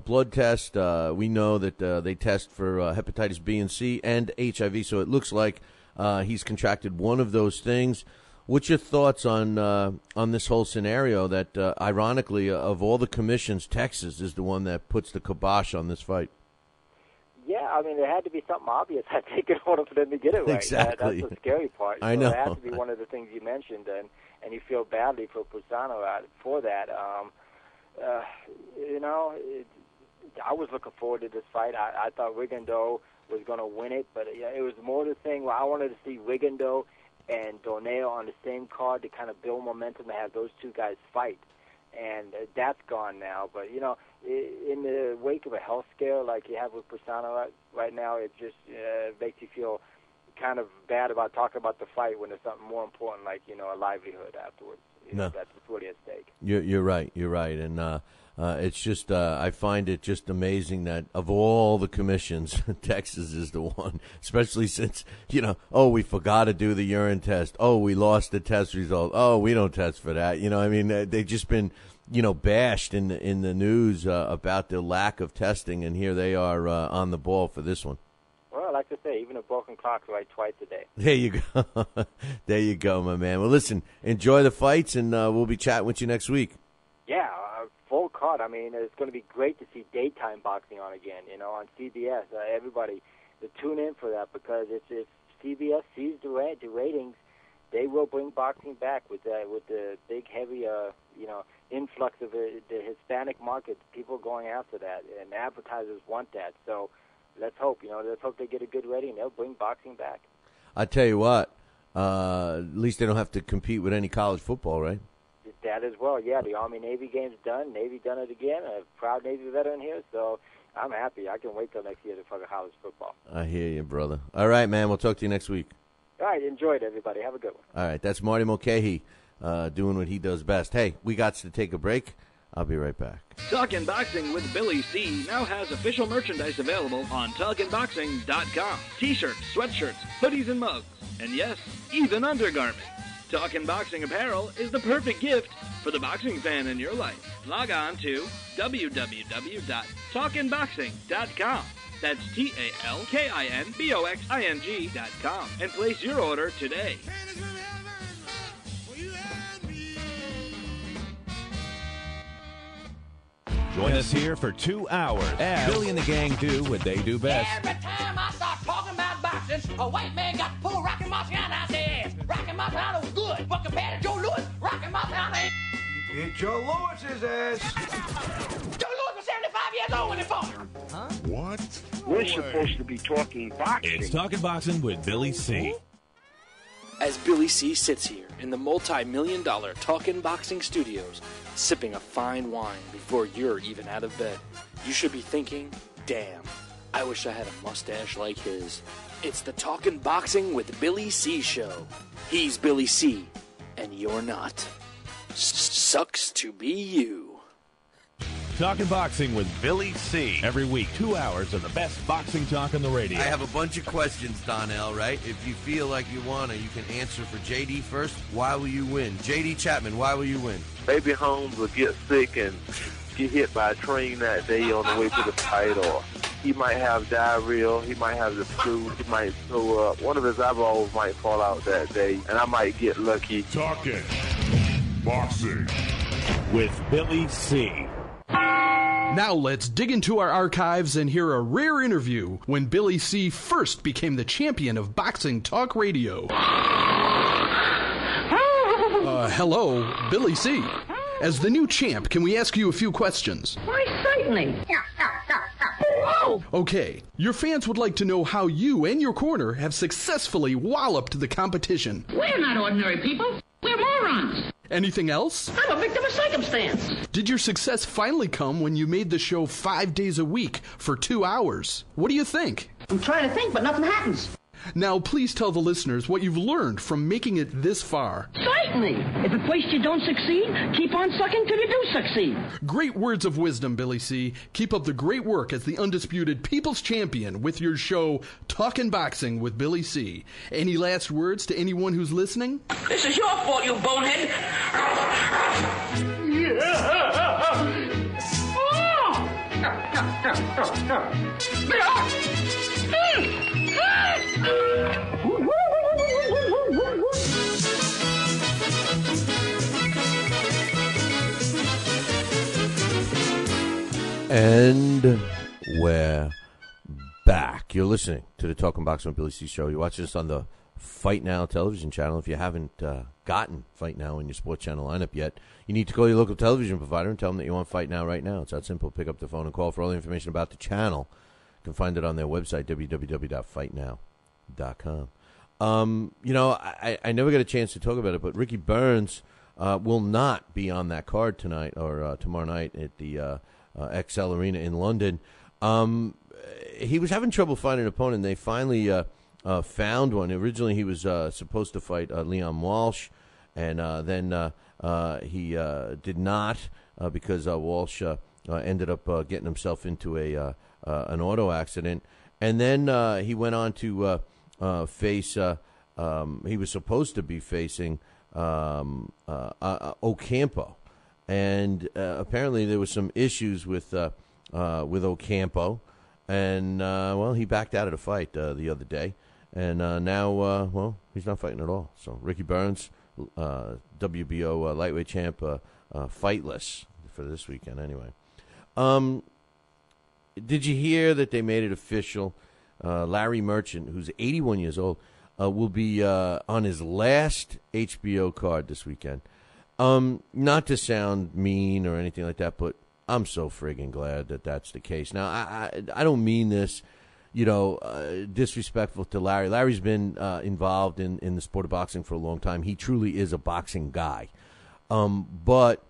blood test. We know that they test for hepatitis B and C and HIV, so it looks like he's contracted one of those things. What's your thoughts on this whole scenario that, ironically, of all the commissions, Texas is the one that puts the kibosh on this fight? Yeah, I mean, there had to be something obvious, I think, in order for them to get it right. Exactly. That's the scary part. I know. It has to be one of the things you mentioned, and you feel badly for Pusano for that. I was looking forward to this fight. I thought Rigondeaux was going to win it, but it was more the thing where I wanted to see Rigondeaux and Donaire on the same card to kind of build momentum to have those two guys fight. And that's gone now. But, in the wake of a health scare like you have with Pusano right now, it just makes you feel kind of bad about talking about the fight when there's something more important like, a livelihood afterwards. That's really at stake. You're right. And it's just I find it just amazing that of all the commissions, Texas is the one, especially since, we forgot to do the urine test. Oh, we lost the test result. Oh, we don't test for that. They've just been, bashed in the news about the lack of testing, and here they are on the ball for this one. Well, I like to say, even a broken clock's right twice a day. There you go. There you go, my man. Well, listen, enjoy the fights, and we'll be chatting with you next week. Yeah, full card. I mean, it's going to be great to see daytime boxing on again, on CBS. Everybody, to tune in for that, because if CBS sees the ratings, they will bring boxing back with the big, heavy, influx of the Hispanic market. People going after that, and advertisers want that. So let's hope they get a good rating. They'll bring boxing back. I tell you what, at least they don't have to compete with any college football, right? That as well, yeah. The Army-Navy game's done. Navy done it again. A proud Navy veteran here, so I'm happy. I can wait till next year for college football. I hear you, brother. All right, man. We'll talk to you next week. All right, enjoy it, everybody. Have a good one. All right, that's Marty Mulcahy doing what he does best. Hey, we got to take a break. I'll be right back. Talkin' Boxing with Billy C. now has official merchandise available on TalkinBoxing.com. T-shirts, sweatshirts, hoodies, and mugs. And yes, even undergarments. Talkin' Boxing apparel is the perfect gift for the boxing fan in your life. Log on to www.talkinboxing.com. That's TalkinBoxing.com and place your order today. Join us here for 2 hours as Billy and the gang do what they do best. Every time I start talking about boxing, a white man got to pull Rocky Marciano out their ass. Rocky Marciano was good, but compared to Joe Louis, Rocky Marciano ain't. It's Joe Louis's ass. Joe Louis was 75 years old when he fought. Huh? What? We're supposed to be talking boxing. It's Talking Boxing with Billy C. As Billy C. sits here in the multi-million-dollar Talkin' Boxing Studios, sipping a fine wine before you're even out of bed, you should be thinking, damn, I wish I had a mustache like his. It's the Talkin' Boxing with Billy C. show. He's Billy C., and you're not. Sucks to be you. Talking Boxing with Billy C. Every week, 2 hours of the best boxing talk on the radio. I have a bunch of questions, Donnell, right? If you feel like you want to, you can answer for JD first. Why will you win? JD Chapman, why will you win? Baby Holmes will get sick and get hit by a train that day on the way to the fight, or he might have diarrhea, he might have the flu, he might throw up. One of his eyeballs might fall out that day, and I might get lucky. Talking Boxing with Billy C. Now let's dig into our archives and hear a rare interview when Billy C. first became the champion of boxing talk radio. Hello, Billy C. As the new champ, can we ask you a few questions? Why, certainly. Okay, your fans would like to know how you and your corner have successfully walloped the competition. We're not ordinary people. We're morons. Anything else? I'm a victim of circumstance. Did your success finally come when you made the show 5 days a week for 2 hours? What do you think? I'm trying to think, but nothing happens. Now, please tell the listeners what you've learned from making it this far. Certainly. If at first you don't succeed, keep on sucking till you do succeed. Great words of wisdom, Billy C. Keep up the great work as the undisputed People's Champion with your show, Talkin' Boxing with Billy C. Any last words to anyone who's listening? This is your fault, you bonehead. And we're back. You're listening to the Talking Boxing with Billy C. show. You're watching us on the Fight Now television channel. If you haven't gotten Fight Now in your sports channel lineup yet, you need to call your local television provider and tell them that you want Fight Now right now. It's that simple. Pick up the phone and call for all the information about the channel. You can find it on their website, www.fightnow.com. I never got a chance to talk about it, but Ricky Burns will not be on that card tonight or tomorrow night at the XL Arena in London. He was having trouble finding an opponent. They finally found one. Originally, he was supposed to fight Leon Walsh, and then he did not because Walsh ended up getting himself into an auto accident. And then he went on to face. He was supposed to be facing Ocampo. And apparently there was some issues with Ocampo, and he backed out of the fight the other day, and now he's not fighting at all. So Ricky Burns, WBO lightweight champ, fightless for this weekend. Anyway, did you hear that they made it official? Larry Merchant, who's 81 years old, will be on his last HBO card this weekend. Not to sound mean or anything like that, but I'm so friggin' glad that that's the case. Now, I don't mean this, disrespectful to Larry. Larry's been involved in the sport of boxing for a long time. He truly is a boxing guy. But,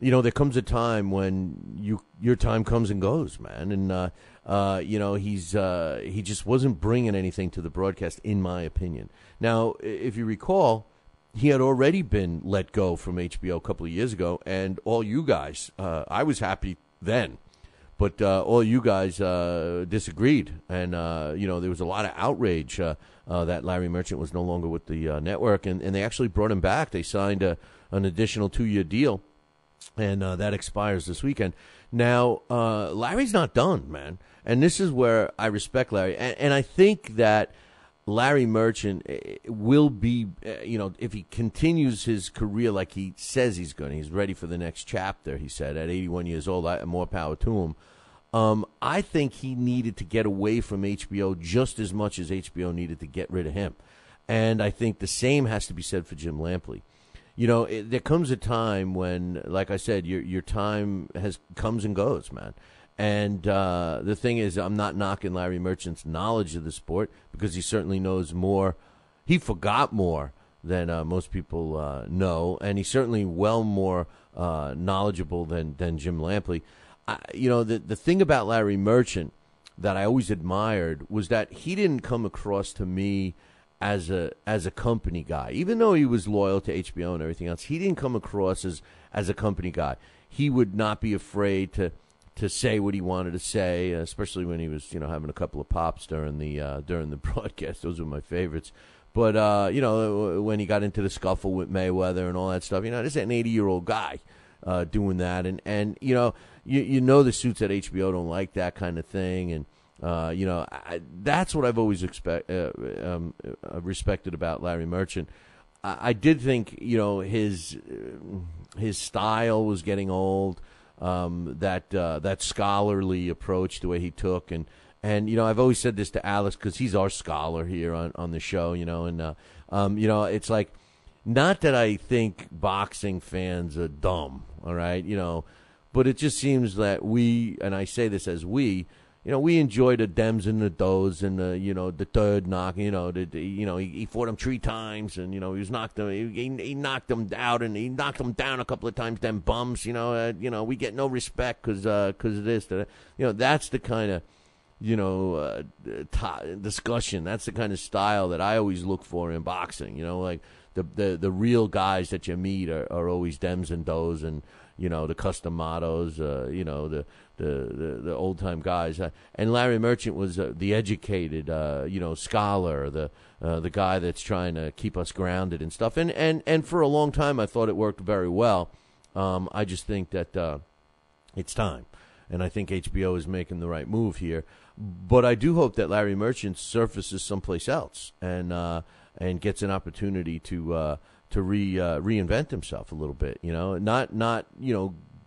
there comes a time when your time comes and goes, man. And, he just wasn't bringing anything to the broadcast, in my opinion. Now, if you recall, he had already been let go from HBO a couple of years ago, and all you guys, I was happy then, but all you guys disagreed. And, there was a lot of outrage that Larry Merchant was no longer with the network, and they actually brought him back. They signed an additional 2-year deal, and that expires this weekend. Now, Larry's not done, man, and this is where I respect Larry, and I think that Larry Merchant will be, if he continues his career like he says he's going to, he's ready for the next chapter, he said, at 81 years old, more power to him. I think he needed to get away from HBO just as much as HBO needed to get rid of him. And I think the same has to be said for Jim Lampley. There comes a time when, like I said, your time comes and goes, man. And the thing is, I'm not knocking Larry Merchant's knowledge of the sport, because he certainly knows more. He forgot more than most people know, and he's certainly well more knowledgeable than Jim Lampley. The thing about Larry Merchant that I always admired was that he didn't come across to me as a company guy. Even though he was loyal to HBO and everything else, he didn't come across as a company guy. He would not be afraid to say what he wanted to say, especially when he was, having a couple of pops during the broadcast. Those were my favorites. But when he got into the scuffle with Mayweather and all that stuff, this is an 80-year-old guy doing that, and the suits at HBO don't like that kind of thing, and that's what I've always respected about Larry Merchant. I did think his style was getting old. That scholarly approach, the way he took, and I've always said this to Alex, because he's our scholar here on the show, it's like, not that I think boxing fans are dumb, all right, but it just seems that we, and I say this as we enjoy the dems and the does and the third knock, he fought him 3 times, and he was knocked him, he knocked him out, and he knocked him down a couple of times, then bumps, we get no respect because of this, that's the kind of discussion, that's the kind of style that I always look for in boxing, like the real guys that you meet are always dems and does, and the custom mottos, the old time guys, and Larry Merchant was the educated, scholar, the guy that's trying to keep us grounded and stuff. And for a long time, I thought it worked very well. I just think that it's time, and I think HBO is making the right move here. But I do hope that Larry Merchant surfaces someplace else and gets an opportunity to reinvent himself a little bit, not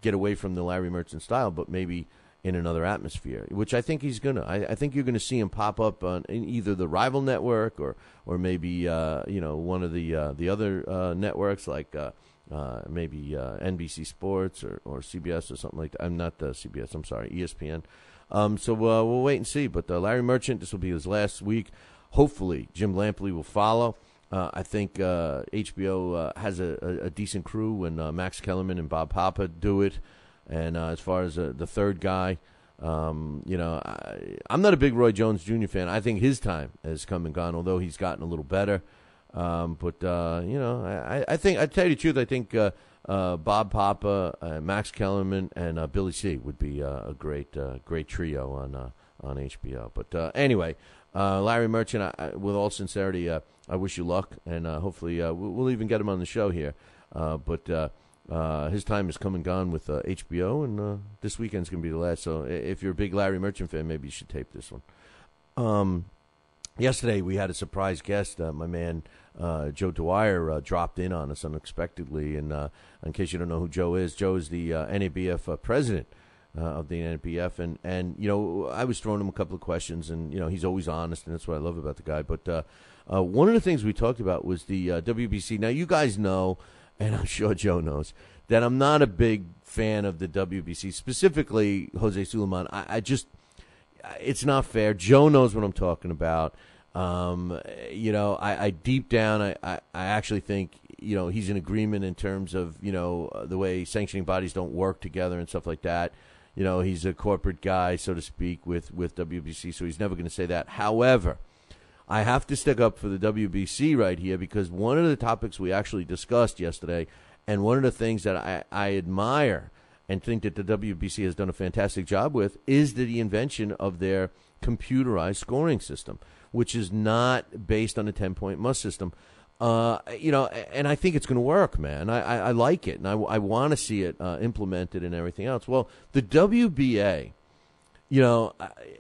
get away from the Larry Merchant style, but maybe in another atmosphere, which I think he's gonna. I think you're gonna see him pop up in either the rival network or maybe one of the other networks, like maybe NBC Sports or CBS or something like that. I'm not CBS. I'm sorry, ESPN. So we'll wait and see. But Larry Merchant, this will be his last week. Hopefully, Jim Lampley will follow. I think HBO has a decent crew when Max Kellerman and Bob Papa do it. And as far as the third guy, I'm not a big Roy Jones Jr. fan. I think his time has come and gone, although he's gotten a little better. I think, I tell you the truth, I think Bob Papa, Max Kellerman, and Billy C. would be a great trio on HBO. But anyway, Larry Merchant, with all sincerity, I wish you luck, and hopefully we'll even get him on the show here. But his time has come and gone with HBO, and this weekend's going to be the last. So if you're a big Larry Merchant fan, maybe you should tape this one. Yesterday we had a surprise guest. My man Joe Dwyer dropped in on us unexpectedly. And in case you don't know who Joe is the NABF president of the NABF. And I was throwing him a couple of questions, and he's always honest, and that's what I love about the guy. But One of the things we talked about was the WBC. Now, you guys know, and I'm sure Joe knows, that I'm not a big fan of the WBC, specifically Jose Sulaiman. I just, it's not fair. Joe knows what I'm talking about. I deep down, I actually think, he's in agreement in terms of, the way sanctioning bodies don't work together and stuff like that. He's a corporate guy, so to speak, with WBC, so he's never going to say that. However, I have to stick up for the WBC right here because one of the topics we actually discussed yesterday, and one of the things that I admire and think that the WBC has done a fantastic job with, is the invention of their computerized scoring system, which is not based on a 10-point must system. And I think it's going to work, man. I like it, and I want to see it implemented and everything else. Well, the WBA,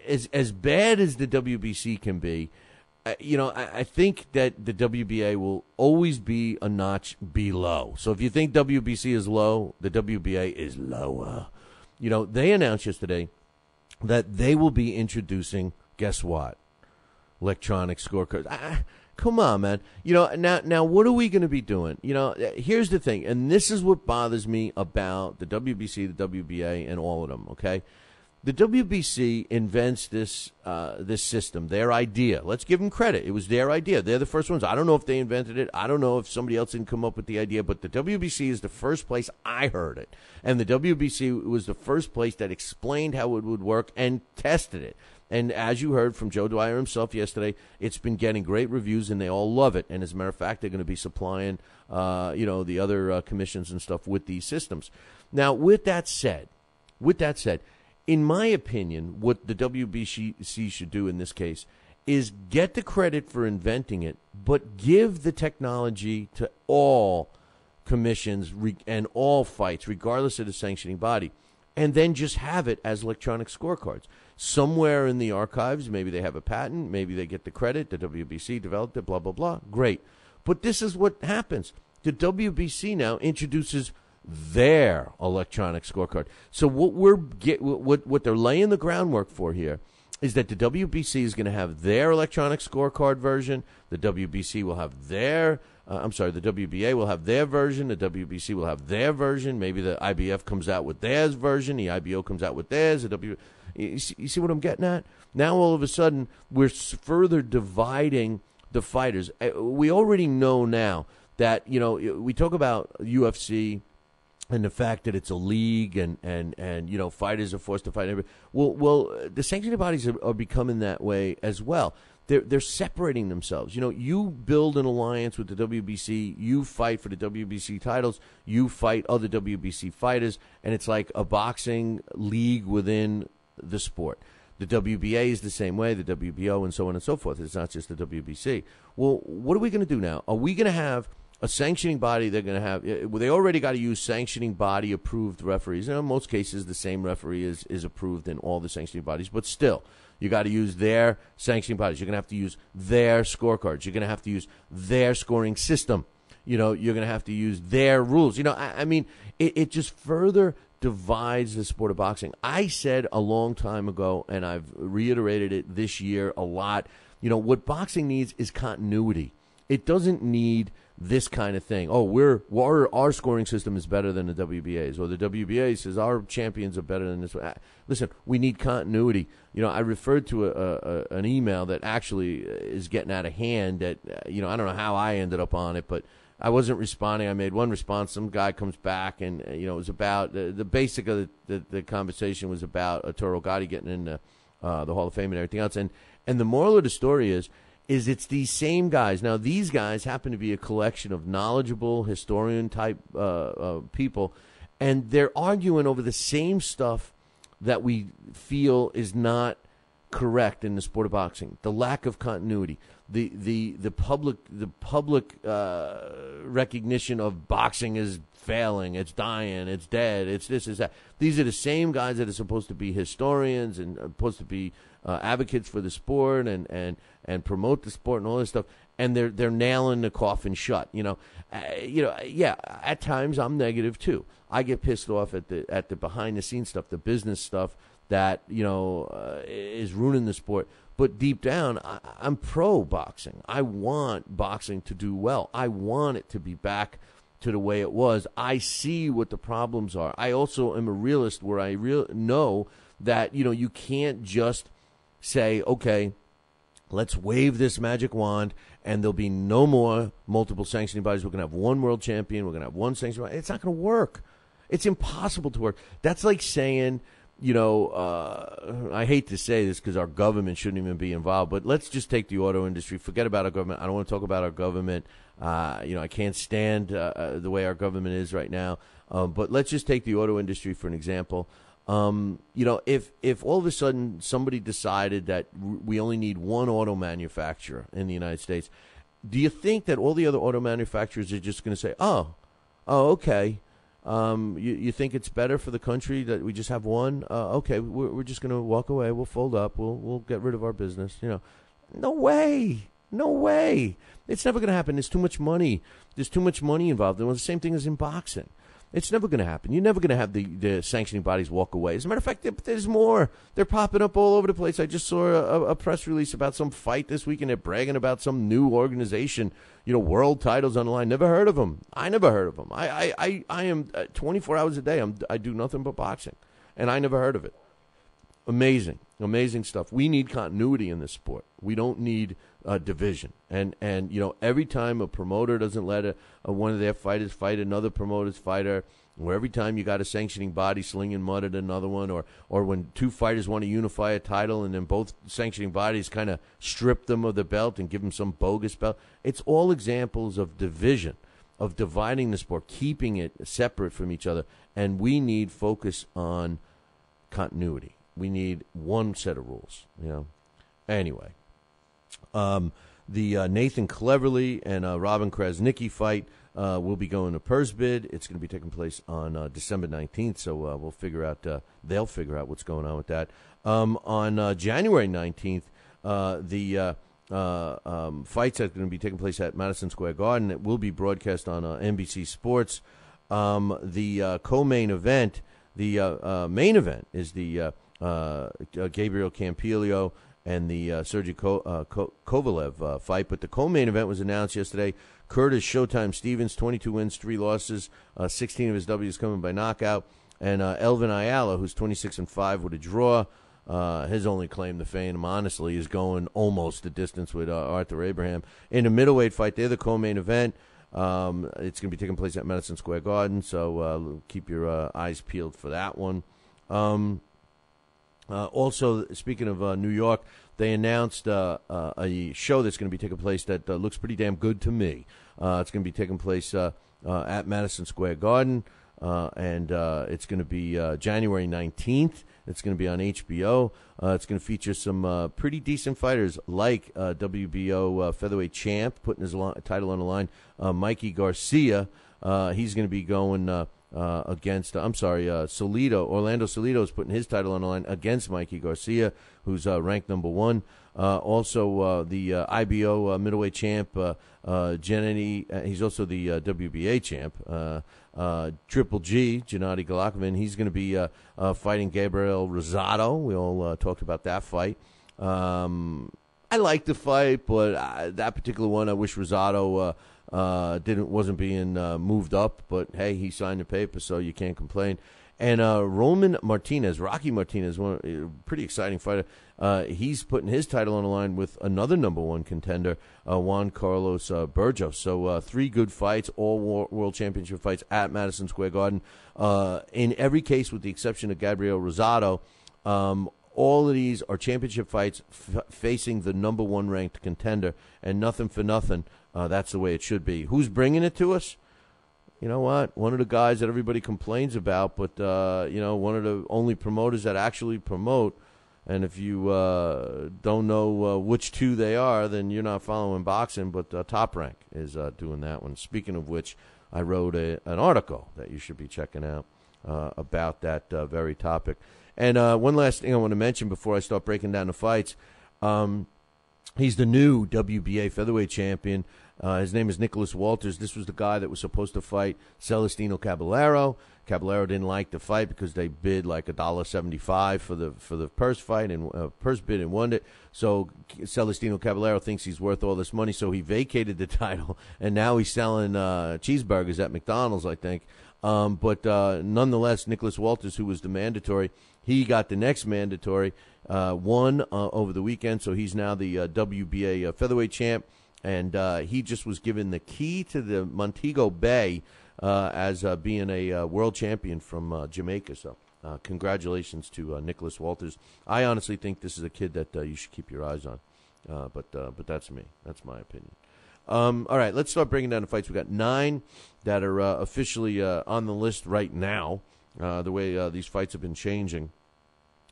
as bad as the WBC can be, I think that the WBA will always be a notch below. So if you think WBC is low, the WBA is lower. They announced yesterday that they will be introducing, guess what? Electronic scorecards. Come on, man. Now what are we going to be doing? Here's the thing, and this is what bothers me about the WBC, the WBA, and all of them, okay? The WBC invents this system, their idea. Let's give them credit. It was their idea. They're the first ones. I don't know if they invented it. I don't know if somebody else didn't come up with the idea, but the WBC is the first place I heard it. And the WBC was the first place that explained how it would work and tested it. And as you heard from Joe Dwyer himself yesterday, it's been getting great reviews, and they all love it. And as a matter of fact, they're going to be supplying, the other commissions and stuff with these systems. Now, with that said, in my opinion, what the WBC should do in this case is get the credit for inventing it, but give the technology to all commissions and all fights, regardless of the sanctioning body, and then just have it as electronic scorecards. Somewhere in the archives, maybe they have a patent, maybe they get the credit, the WBC developed it, blah, blah, blah. Great. But this is what happens. The WBC now introduces their electronic scorecard. So what they're laying the groundwork for here is that the WBC is going to have their electronic scorecard version. The WBC will have their, the WBA will have their version. The WBC will have their version. Maybe the IBF comes out with theirs version. The IBO comes out with theirs. You see what I'm getting at? Now all of a sudden we're further dividing the fighters. We already know now that, we talk about UFC and the fact that it's a league and fighters are forced to fight. Well, the sanctioning bodies are becoming that way as well. They're separating themselves. You build an alliance with the WBC, you fight for the WBC titles, you fight other WBC fighters, and it's like a boxing league within the sport. The WBA is the same way, the WBO, and so on and so forth. It's not just the WBC. Well, what are we going to do now? Are we going to have a sanctioning body? They're going to have. They already got to use sanctioning body approved referees. In most cases, the same referee is approved in all the sanctioning bodies, but still, you got to use their sanctioning bodies. You're going to have to use their scorecards. You're going to have to use their scoring system. You're going to have to use their rules. It just further divides the sport of boxing. I said a long time ago, and I've reiterated it this year a lot. What boxing needs is continuity. It doesn't need this kind of thing. Our scoring system is better than the WBA's, or the WBA says our champions are better than this. Listen, we need continuity. I referred to an email that actually is getting out of hand. That I don't know how I ended up on it, but I wasn't responding. I made one response. Some guy comes back, and it was about the basic of the conversation was about Arturo Gatti getting in the Hall of Fame and everything else. And the moral of the story is it's these same guys. Now, these guys happen to be a collection of knowledgeable historian-type people, and they're arguing over the same stuff that we feel is not correct in the sport of boxing. The lack of continuity, the public recognition of boxing as failing, it's dying, it's dead, it's this, it's that. These are the same guys that are supposed to be historians and supposed to be advocates for the sport and promote the sport and all this stuff, and they're nailing the coffin shut. Yeah. At times I'm negative too. I get pissed off at the behind the scenes stuff, the business stuff that is ruining the sport. But deep down, I'm pro boxing. I want boxing to do well. I want it to be back to the way it was. I see what the problems are. I also am a realist where I know that you can't just say, okay, let's wave this magic wand and there'll be no more multiple sanctioning bodies. We're going to have one world champion. We're going to have one sanctioning body. It's not going to work. It's impossible to work. That's like saying, I hate to say this because our government shouldn't even be involved, but let's just take the auto industry. Forget about our government. I don't want to talk about our government. I can't stand the way our government is right now. But let's just take the auto industry for an example. If all of a sudden somebody decided that we only need one auto manufacturer in the United States, do you think that all the other auto manufacturers are just going to say, oh, okay. You think it's better for the country that we just have one? Okay, we're just going to walk away. We'll fold up. We'll get rid of our business. No way. It's never going to happen. There's too much money. There's too much money involved. And the same thing as in boxing. It's never going to happen. You're never going to have the sanctioning bodies walk away. As a matter of fact, there's more. They're popping up all over the place. I just saw a press release about some fight this week, and they're bragging about some new organization, world titles on the line. Never heard of them. I never heard of them. I am 24 hours a day. I do nothing but boxing, and I never heard of it. Amazing stuff. We need continuity in this sport. We don't need division. And every time a promoter doesn't let one of their fighters fight another promoter's fighter, or every time you got a sanctioning body slinging mud at another one, or when two fighters want to unify a title and then both sanctioning bodies kind of strip them of the belt and give them some bogus belt, it's all examples of division, of dividing the sport, keeping it separate from each other. And we need focus on continuity. We need one set of rules, Anyway, the Nathan Cleverly and Robin Krasnicki fight will be going to Persbid. It's going to be taking place on December 19th, so we'll figure out. They'll figure out what's going on with that. On January 19th, the fights that are going to be taking place at Madison Square Garden. It will be broadcast on NBC Sports. The co-main event, the main event, is the Gabriel Campillo and the Sergey Kovalev fight. But the co-main event was announced yesterday. Curtis Showtime Stevens, 22 wins, 3 losses, 16 of his W's coming by knockout. And Elvin Ayala, who's 26-5 with a draw. His only claim to fame, honestly, is going almost the distance with Arthur Abraham. In the middleweight fight, they're the co-main event. It's going to be taking place at Madison Square Garden, so keep your eyes peeled for that one. Also, speaking of New York, they announced a show that's going to be taking place that looks pretty damn good to me. It's going to be taking place at Madison Square Garden, and it's going to be January 19th. It's going to be on HBO. It's going to feature some pretty decent fighters like WBO featherweight champ, putting his title on the line, Mikey Garcia. He's going to be going against, Salido. Orlando Salido is putting his title on the line against Mikey Garcia, who's ranked number 1. Also, the IBO middleweight champ, Gennady, he's also the WBA champ, Triple G, Gennady Golovkin. He's going to be fighting Gabriel Rosado. We all talked about that fight. I like the fight, but that particular one, I wish Rosado wasn't being moved up. But hey, he signed the paper, so you can't complain. And Rocky Martinez, a pretty exciting fighter. He's putting his title on the line with another number 1 contender, Juan Carlos Burgos. So 3 good fights, all world championship fights at Madison Square Garden. In every case, with the exception of Gabriel Rosado, all of these are championship fights facing the number 1 ranked contender, and nothing for nothing. That's the way it should be. Who's bringing it to us? You know what? One of the guys that everybody complains about, but, one of the only promoters that actually promote. And if you don't know which 2 they are, then you're not following boxing. But Top Rank is doing that one. Speaking of which, I wrote an article that you should be checking out about that very topic. And one last thing I want to mention before I start breaking down the fights. He's the new WBA featherweight champion. His name is Nicholas Walters. This was the guy that was supposed to fight Celestino Caballero. Caballero didn't like the fight because they bid like $1.75 for the purse fight and purse bid and won it. So Celestino Caballero thinks he's worth all this money, so he vacated the title, and now he's selling cheeseburgers at McDonald's, I think. But nonetheless, Nicholas Walters, who was the mandatory, he got the next mandatory, won over the weekend, so he's now the WBA featherweight champ, and he just was given the key to the Montego Bay as being a world champion from Jamaica. So congratulations to Nicholas Walters. I honestly think this is a kid that you should keep your eyes on, but that's me. That's my opinion. All right, let's start breaking down the fights. We got 9 that are officially on the list right now. The way these fights have been changing,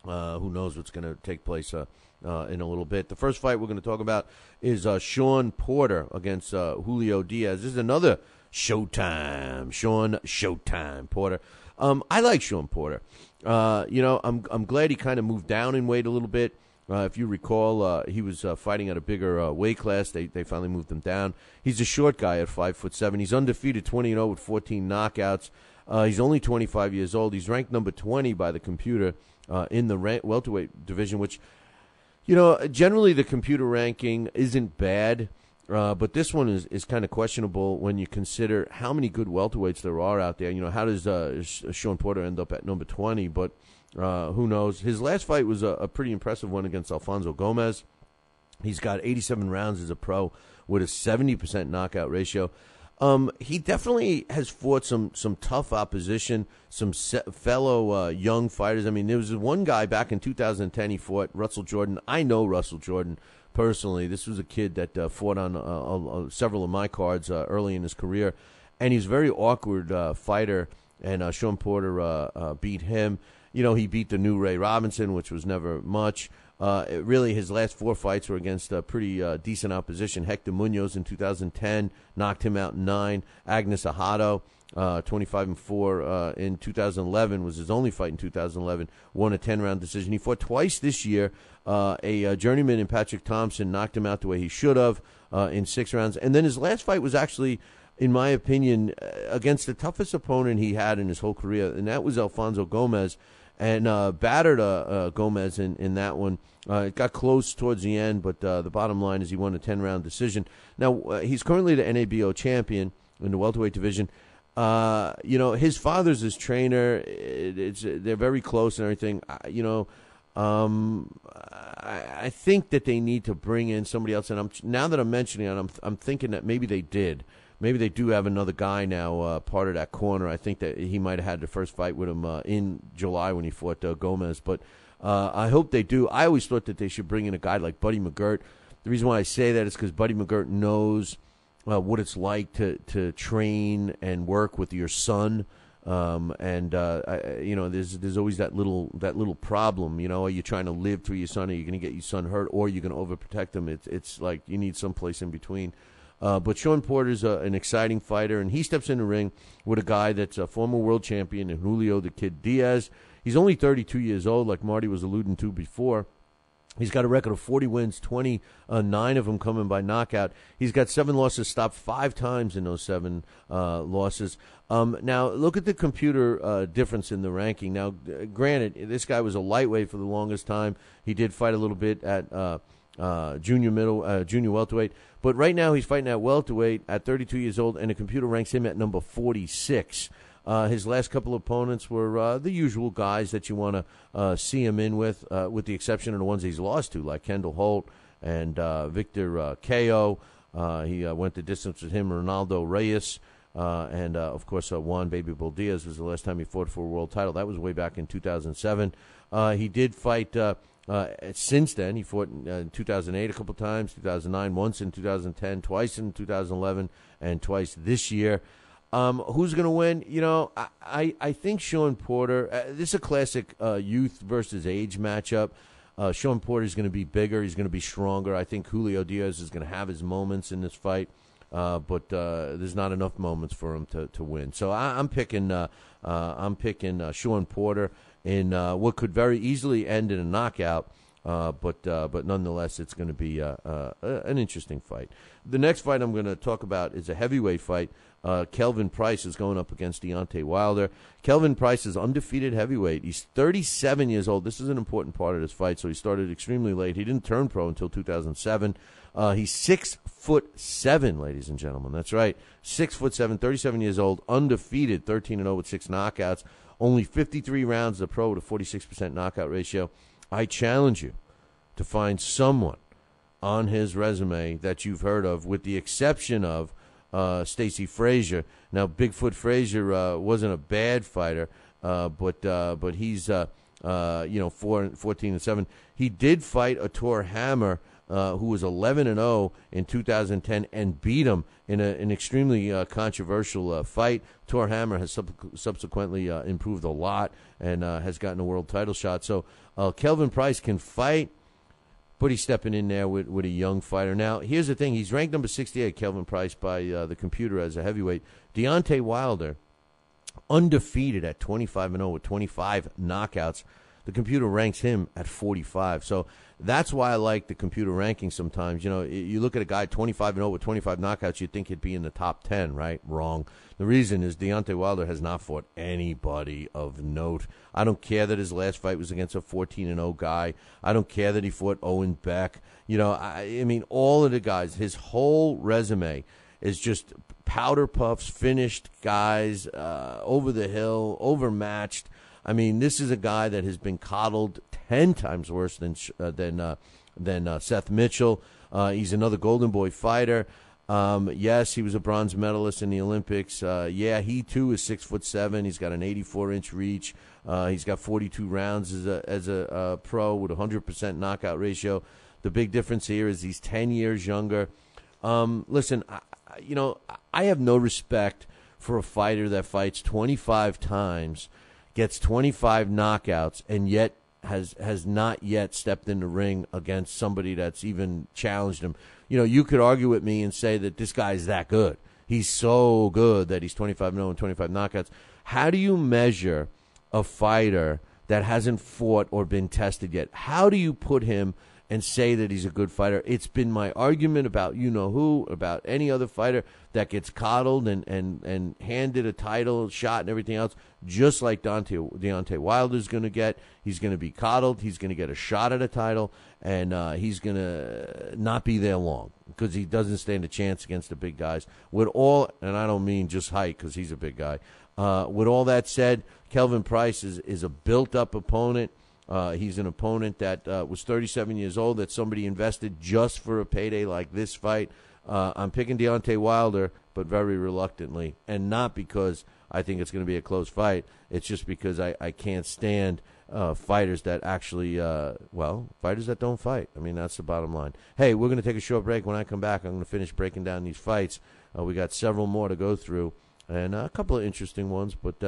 who knows what's going to take place in a little bit. The first fight we're going to talk about is Sean Porter against Julio Diaz. This is another Showtime. Sean Showtime Porter. I like Sean Porter. I'm glad he kind of moved down in weight a little bit. If you recall, he was fighting at a bigger weight class. They finally moved him down. He's a short guy at 5'7". He's undefeated, 20-0 with 14 knockouts. He's only 25 years old. He's ranked number 20 by the computer in the welterweight division, which, generally the computer ranking isn't bad, but this one is kind of questionable when you consider how many good welterweights there are out there. How does Sean Porter end up at number 20? But who knows? His last fight was a pretty impressive one against Alfonso Gomez. He's got 87 rounds as a pro with a 70% knockout ratio. He definitely has fought some tough opposition, some fellow young fighters. I mean, there was one guy back in 2010 he fought, Russell Jordan. I know Russell Jordan personally. This was a kid that fought on several of my cards early in his career, and he's a very awkward fighter, and Sean Porter beat him. He beat the new Ray Robinson, which was never much. Really, his last 4 fights were against pretty decent opposition. Hector Munoz in 2010 knocked him out in 9. Agnes Ajado, 25-4 in 2011, was his only fight in 2011. Won a 10-round decision. He fought twice this year. A journeyman in Patrick Thompson knocked him out the way he should have in 6 rounds. And then his last fight was actually, in my opinion, against the toughest opponent he had in his whole career, and that was Alfonso Gomez. And battered Gomez in that one. It got close towards the end, but the bottom line is he won a 10-round decision. Now, he's currently the NABO champion in the welterweight division. His father's his trainer. They're very close and everything. I think that they need to bring in somebody else. And now that I'm mentioning it, I'm thinking that maybe they did. Maybe they do have another guy now part of that corner. I think that he might have had the first fight with him in July when he fought Gomez. But I hope they do. I always thought that they should bring in a guy like Buddy McGirt. The reason why I say that is because Buddy McGirt knows what it's like to train and work with your son. There's always that little problem. Are you trying to live through your son? Are you going to get your son hurt, or are you going to overprotect him? It's like you need some place in between. But Sean Porter's an exciting fighter, and he steps in the ring with a guy that's a former world champion, Julio the Kid Diaz. He's only 32 years old, like Marty was alluding to before. He's got a record of 40 wins, 29 of them coming by knockout. He's got 7 losses, stopped 5 times in those 7 losses. Now, look at the computer difference in the ranking. Now, granted, this guy was a lightweight for the longest time. He did fight a little bit at junior welterweight. But right now he's fighting at welterweight at 32 years old, and the computer ranks him at number 46. His last couple of opponents were the usual guys that you want to see him in with the exception of the ones he's lost to, like Kendall Holt and Victor Ko. He went the distance with him, Ronaldo Reyes, and, of course, Juan Baby Bull Diaz was the last time he fought for a world title. That was way back in 2007. He did fight since then. He fought in 2008 a couple times, 2009 once, in 2010 twice, in 2011, and twice this year. Who's going to win? I think Sean Porter. This is a classic youth versus age matchup. Sean Porter is going to be bigger. He's going to be stronger. I think Julio Diaz is going to have his moments in this fight. but there's not enough moments for him to win. So I'm picking Sean Porter in what could very easily end in a knockout. But nonetheless, it's going to be an interesting fight. The next fight I'm going to talk about is a heavyweight fight. Kelvin Price is going up against Deontay Wilder. Kelvin Price is undefeated heavyweight. He's 37 years old. This is an important part of this fight, so he started extremely late. He didn't turn pro until 2007. He's 6'7", ladies and gentlemen. That's right, 6'7", 37 years old, undefeated, 13-0 with 6 knockouts. Only 53 rounds as a pro with a 46% knockout ratio. I challenge you to find someone on his resume that you've heard of, with the exception of Stacey Frazier. Now, Bigfoot Frazier wasn't a bad fighter, but he's 14-7. He did fight Ator Hammer, who was 11-0 in 2010, and beat him in an extremely controversial fight. Ator Hammer has subsequently improved a lot and has gotten a world title shot. So Kelvin Price can fight, but he's stepping in there with a young fighter. Now, here's the thing. He's ranked number 68, Kelvin Price, by the computer as a heavyweight. Deontay Wilder, undefeated at 25-0 with 25 knockouts. The computer ranks him at 45. So that's why I like the computer ranking sometimes. You know, you look at a guy 25-0 with 25 knockouts, you'd think he'd be in the top 10, right? Wrong. The reason is Deontay Wilder has not fought anybody of note. I don't care that his last fight was against a 14-0 guy. I don't care that he fought Owen Beck. You know, I mean, all of the guys, his whole resume is just powder puffs, finished guys, over the hill, overmatched. I mean, this is a guy that has been coddled 10 times worse than Seth Mitchell. He's another Golden Boy fighter. Yes, he was a bronze medalist in the Olympics. He too is 6'7". He's got an 84-inch reach. He's got 42 rounds as a pro with a 100% knockout ratio. The big difference here is he's 10 years younger. Listen, I have no respect for a fighter that fights 25 times, gets 25 knockouts, and yet has not yet stepped in the ring against somebody that's even challenged him. You know, you could argue with me and say that this guy's that good. He's so good that he's 25-0 and 25 knockouts. How do you measure a fighter that hasn't fought or been tested yet? How do you put him and say that he's a good fighter? It's been my argument about you-know-who, about any other fighter that gets coddled and handed a title shot and everything else, just like Deontay Wilder's going to get. He's going to be coddled. He's going to get a shot at a title, and he's going to not be there long because he doesn't stand a chance against the big guys. With all, and I don't mean just height because he's a big guy. With all that said, Kelvin Price is a built-up opponent. He's an opponent that was 37 years old, that somebody invested just for a payday like this fight. I'm picking Deontay Wilder, but very reluctantly, and not because I think it's going to be a close fight. It's just because I can't stand fighters that actually, fighters that don't fight. I mean, that's the bottom line. Hey, we're going to take a short break. When I come back, I'm going to finish breaking down these fights. We got several more to go through, and a couple of interesting ones, but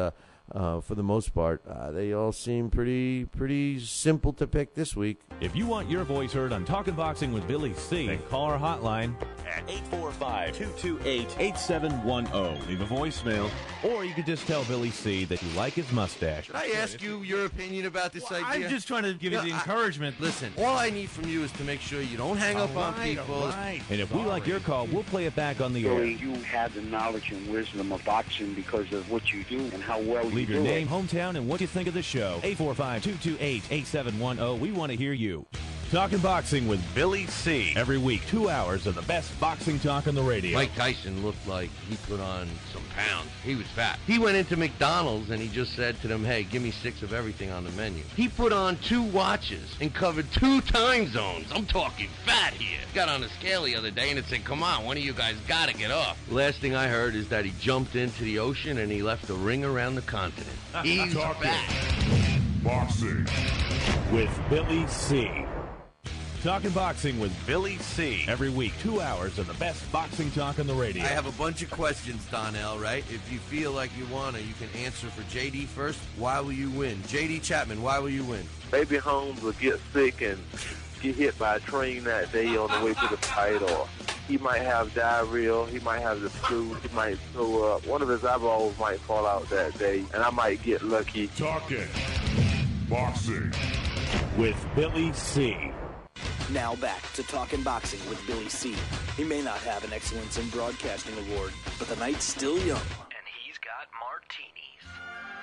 for the most part, they all seem pretty simple to pick this week. If you want your voice heard on Talkin' Boxing with Billy C., then call our hotline at 845-228-8710. Leave a voicemail, or you could just tell Billy C. that you like his mustache. Should I ask you your opinion about this idea? I'm just trying to give you the encouragement. Listen, all I need from you is to make sure you don't hang up on people. Right. And if we like your call, we'll play it back on the air. You have the knowledge and wisdom of boxing because of what you do and how well you do. Leave your name, hometown, and what you think of the show. 845-228-8710. We want to hear you. Talking Boxing with Billy C. Every week, 2 hours of the best boxing talk on the radio. Mike Tyson looked like he put on some pounds. He was fat. He went into McDonald's and he just said to them, hey, give me 6 of everything on the menu. He put on 2 watches and covered 2 time zones. I'm talking fat here. Got on a scale the other day and it said, come on, one of you guys got to get off. Last thing I heard is that he jumped into the ocean and he left a ring around the continent. He's fat. Boxing with Billy C. Talking Boxing with Billy C. Every week, 2 hours of the best boxing talk on the radio. I have a bunch of questions, Donnell, right? If you feel like you want to, you can answer for JD first. Why will you win? JD Chapman, why will you win? Maybe Holmes will get sick and get hit by a train that day on the way to the fight, or He might have diarrhea. He might have the flu. He might throw up. One of his eyeballs might fall out that day, and I might get lucky. Talking Boxing with Billy C. Now back to Talking Boxing with Billy C. He may not have an Excellence in Broadcasting award, but the night's still young. And he's got martinis.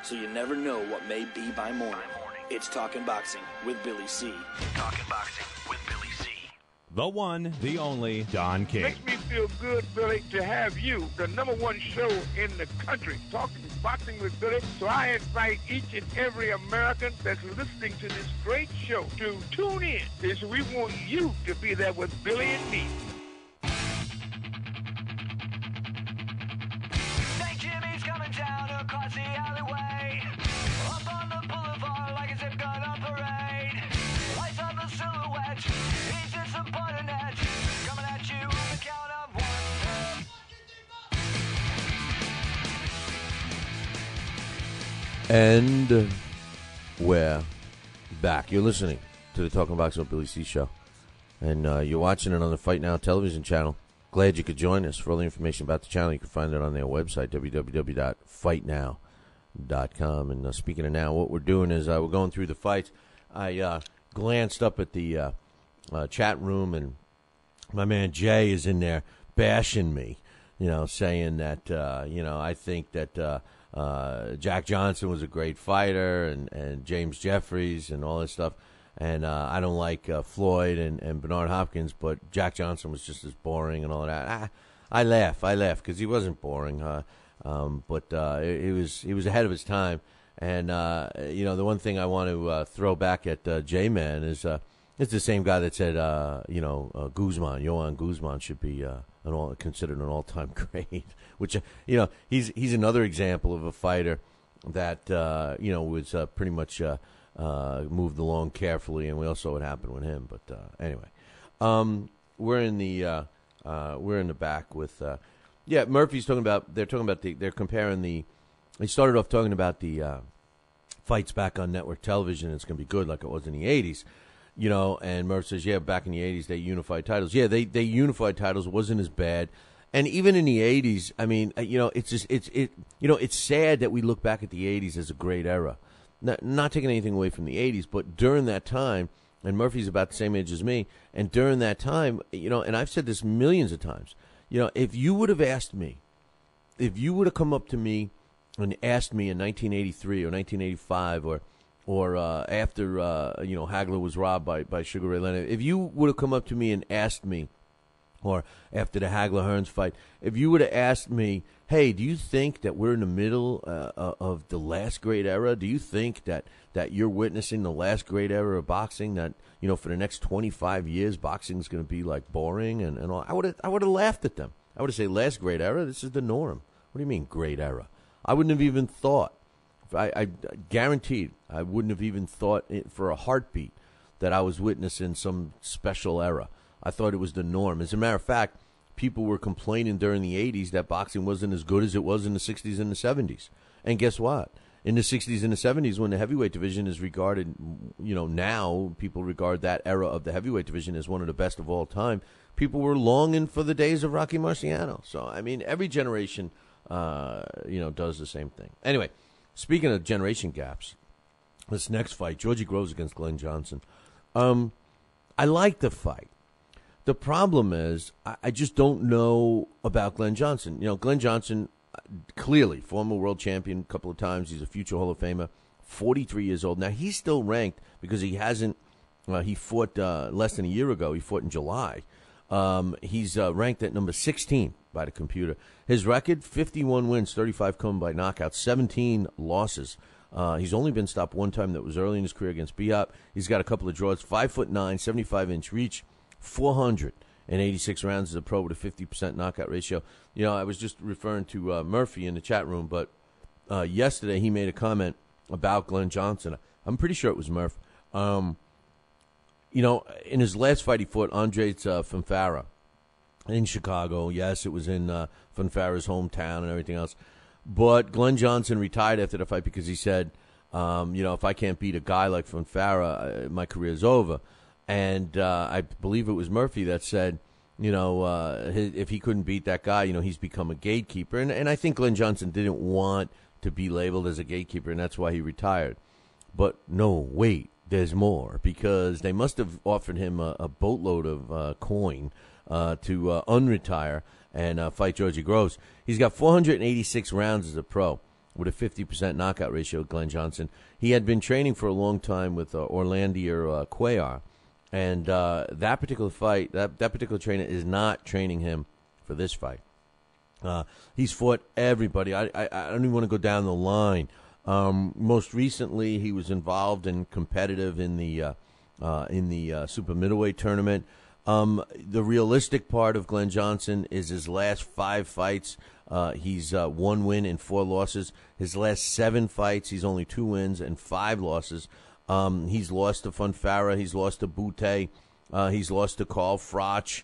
So you never know what may be by morning. It's Talking Boxing with Billy C. Talking Boxing with Billy C. The one, the only Don King. Makes me feel good, Billy, to have you, the #1 show in the country, Talking Boxing with Billy. So I invite each and every American that's listening to this great show to tune in, because we want you to be there with Billy and me. St. Jimmy's coming down across the alleyway, up on the boulevard like a zip gun on parade. Lights on the silhouette, he's just a button edge, coming at you on the count of 1. And we're back. You're listening to the Talking Boxing with Billy C show. And you're watching it on the Fight Now television channel. Glad you could join us. For all the information about the channel, you can find it on their website, www.fightnow.com. And speaking of now, what we're doing is we're going through the fights. I glanced up at the chat room, and my man Jay is in there bashing me, saying that, I think that Jack Johnson was a great fighter, and James Jeffries and all this stuff. And I don't like Floyd and Bernard Hopkins, but Jack Johnson was just as boring and all of that. I laugh because he wasn't boring, but he was ahead of his time. And the one thing I want to throw back at J-Man is it's the same guy that said Guzman, Johan Guzman should be considered an all-time great. Which he's another example of a fighter that was pretty much moved along carefully, and we all saw what happened with him. But anyway, we're in the back with Murphy's talking about. They're comparing the. He started off talking about the fights back on network television. It's going to be good like it was in the 80s. And Murph says, back in the 80s they unified titles. Yeah, they unified titles. It wasn't as bad. And even in the 80s, I mean, it's sad that we look back at the 80s as a great era. Not taking anything away from the 80s, but during that time, and Murphy's about the same age as me, and during that time, and I've said this millions of times, if you would have asked me, if you would have come up to me and asked me in 1983 or 1985 or after Hagler was robbed by Sugar Ray Leonard, if you would have come up to me and asked me, or after the Hagler-Hearns fight, if you would have asked me, hey, do you think that we're in the middle of the last great era? Do you think that you're witnessing the last great era of boxing, that, for the next 25 years, boxing is going to be, like, boring and all? I would have laughed at them. I would have said, last great era? This is the norm. What do you mean, great era? I wouldn't have even thought. I guaranteed I wouldn't have even thought for a heartbeat that I was witnessing some special era. I thought it was the norm. As a matter of fact, people were complaining during the 80s that boxing wasn't as good as it was in the 60s and the 70s. And guess what? In the 60s and the 70s, when the heavyweight division is regarded, now people regard that era of the heavyweight division as one of the best of all time, people were longing for the days of Rocky Marciano. So, I mean, every generation, does the same thing. Anyway, speaking of generation gaps, this next fight, Georgie Groves against Glenn Johnson. I like the fight. The problem is, I just don't know about Glenn Johnson. Glenn Johnson, clearly, former world champion a couple of times. He's a future Hall of Famer, 43 years old. Now, he's still ranked because he hasn't, he fought less than a year ago. He fought in July. He's ranked at number 16 by the computer. His record, 51 wins, 35 come by knockout, 17 losses. He's only been stopped one time. That was early in his career against Biop. He's got a couple of draws, 5'9", 75-inch reach. 486 rounds as a pro with a 50% knockout ratio. I was just referring to Murphy in the chat room, but yesterday he made a comment about Glenn Johnson. I'm pretty sure it was Murph. In his last fight he fought Andres Fonfara in Chicago. Yes, it was in Fonfara's hometown and everything else. But Glenn Johnson retired after the fight because he said, if I can't beat a guy like Fonfara, my career is over. And I believe it was Murphy that said, if he couldn't beat that guy, he's become a gatekeeper. And I think Glenn Johnson didn't want to be labeled as a gatekeeper, and that's why he retired. But no, wait, there's more, because they must have offered him a boatload of coin to unretire and fight Georgie Groves. He's got 486 rounds as a pro with a 50% knockout ratio, Glenn Johnson. He had been training for a long time with Orlandier Cuellar. And that particular fight, that particular trainer is not training him for this fight. He's fought everybody. I don't even want to go down the line. Most recently, he was involved and competitive in the super middleweight tournament. The realistic part of Glenn Johnson is his last 5 fights. He's 1 win and 4 losses. His last 7 fights, he's only 2 wins and 5 losses. He's lost to Fonfara. He's lost to Butte. He's lost to Carl Froch.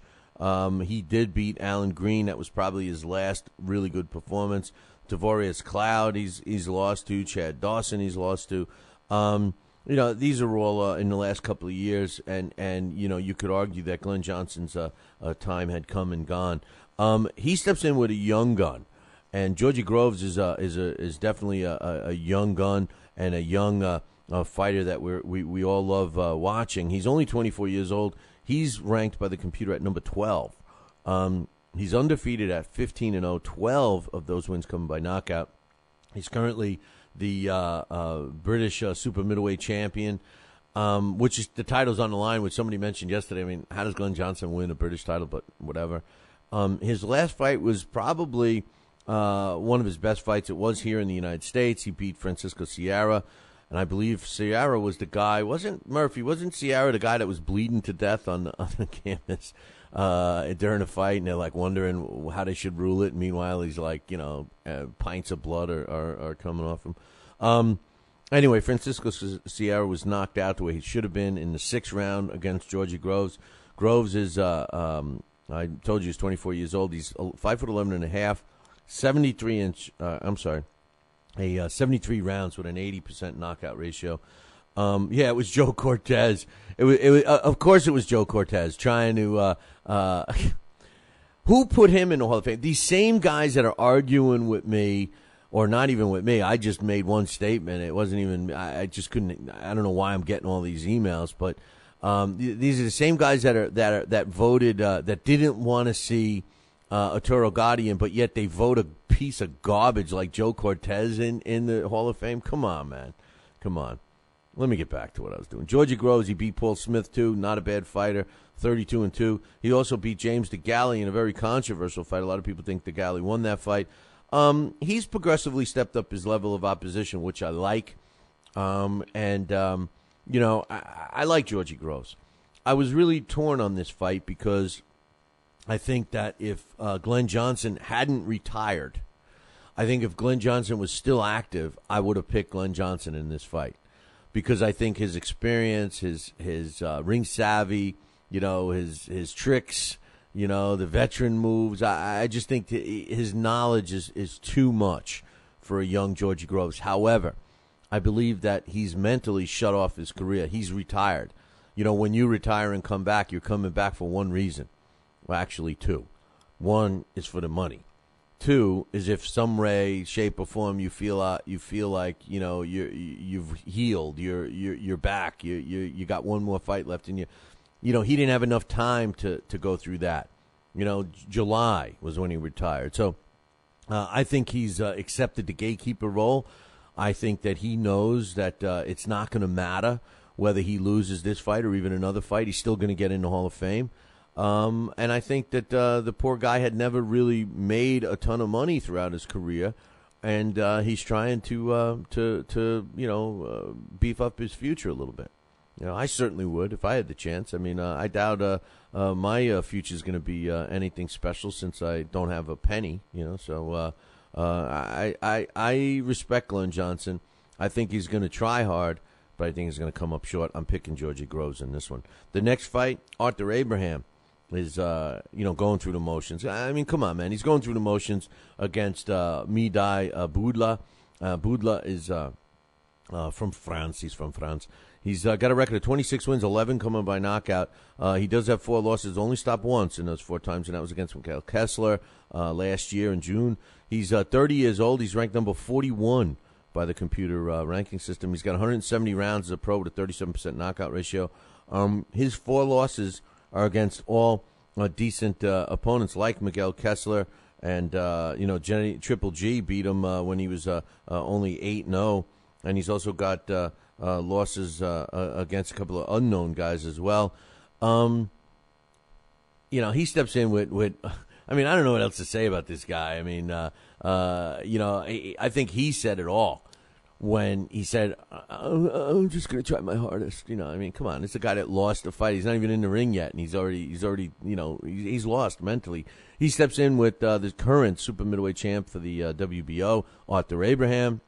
He did beat Alan Green. That was probably his last really good performance. Tavorius Cloud, he's lost to. Chad Dawson, he's lost to. These are all in the last couple of years, and you could argue that Glenn Johnson's time had come and gone. He steps in with a young gun, and Georgie Groves is definitely a young gun and a young fighter that we all love watching. He's only 24 years old. He's ranked by the computer at number 12. He's undefeated at 15-0. 12 of those wins coming by knockout. He's currently the British super middleweight champion, which is the title's on the line, which somebody mentioned yesterday. I mean, how does Glenn Johnson win a British title? But whatever. His last fight was probably one of his best fights. It was here in the United States. He beat Francisco Sierra. And I believe Sierra was the guy. Wasn't Sierra the guy that was bleeding to death on the canvas during a fight? And they're like wondering how they should rule it. Meanwhile, he's like, pints of blood are coming off him. Anyway, Francisco Sierra was knocked out the way he should have been in the 6th round against Georgie Groves. Groves is, I told you, he's 24 years old. He's 5'11" and a half, 73-inch. 73 rounds with an 80% knockout ratio. It was Joe Cortez. It was of course it was Joe Cortez trying to who put him in the Hall of Fame? These same guys that are arguing with me, or not even with me. I just made one statement. It wasn't even. I just couldn't. I don't know why I'm getting all these emails, but these are the same guys that voted that didn't want to see Arturo Gatti, but yet they vote a piece of garbage like Joe Cortez in the Hall of Fame. Come on, man. Come on. Let me get back to what I was doing. Georgie Groves, he beat Paul Smith, too. Not a bad fighter, 32-2. He also beat James DeGalley in a very controversial fight. A lot of people think DeGalley won that fight. He's progressively stepped up his level of opposition, which I like. I like Georgie Groves. I was really torn on this fight because I think that if Glenn Johnson hadn't retired, I think if Glenn Johnson was still active, I would have picked Glenn Johnson in this fight, because I think his experience, his ring savvy, his tricks, the veteran moves. I just think his knowledge is too much for a young Georgie Groves. However, I believe that he's mentally shut off his career. He's retired. When you retire and come back, you're coming back for one reason. Well, actually, 2. 1 is for the money. 2 is if some way, shape, or form you feel like you've healed, you're back, you got one more fight left in you. He didn't have enough time to go through that. July was when he retired. So I think he's accepted the gatekeeper role. I think that he knows that it's not going to matter whether he loses this fight or even another fight. He's still going to get in the Hall of Fame. And I think that the poor guy had never really made a ton of money throughout his career, and he's trying to beef up his future a little bit. I certainly would if I had the chance. I mean, I doubt my future is going to be anything special since I don't have a penny. So I respect Glenn Johnson. I think he's going to try hard, but I think he's going to come up short. I'm picking Georgie Groves in this one. The next fight, Arthur Abraham is, going through the motions. I mean, come on, man. He's going through the motions against Midai Boudla. Boudla is from France. He's from France. He's got a record of 26 wins, 11 coming by knockout. He does have 4 losses, only stopped once in those 4 times, and that was against Miguel Kessler last year in June. He's 30 years old. He's ranked number 41 by the computer ranking system. He's got 170 rounds as a pro with a 37% knockout ratio. His 4 losses are against all decent opponents like Miguel Kessler, and Triple G beat him when he was only 8-0, and he's also got losses against a couple of unknown guys as well. He steps in with I mean, I don't know what else to say about this guy. I mean, I think he said it all when he said, I'm just going to try my hardest. I mean, come on. It's a guy that lost the fight. He's not even in the ring yet, and he's already he's lost mentally. He steps in with the current super middleweight champ for the WBO, Arthur Abraham.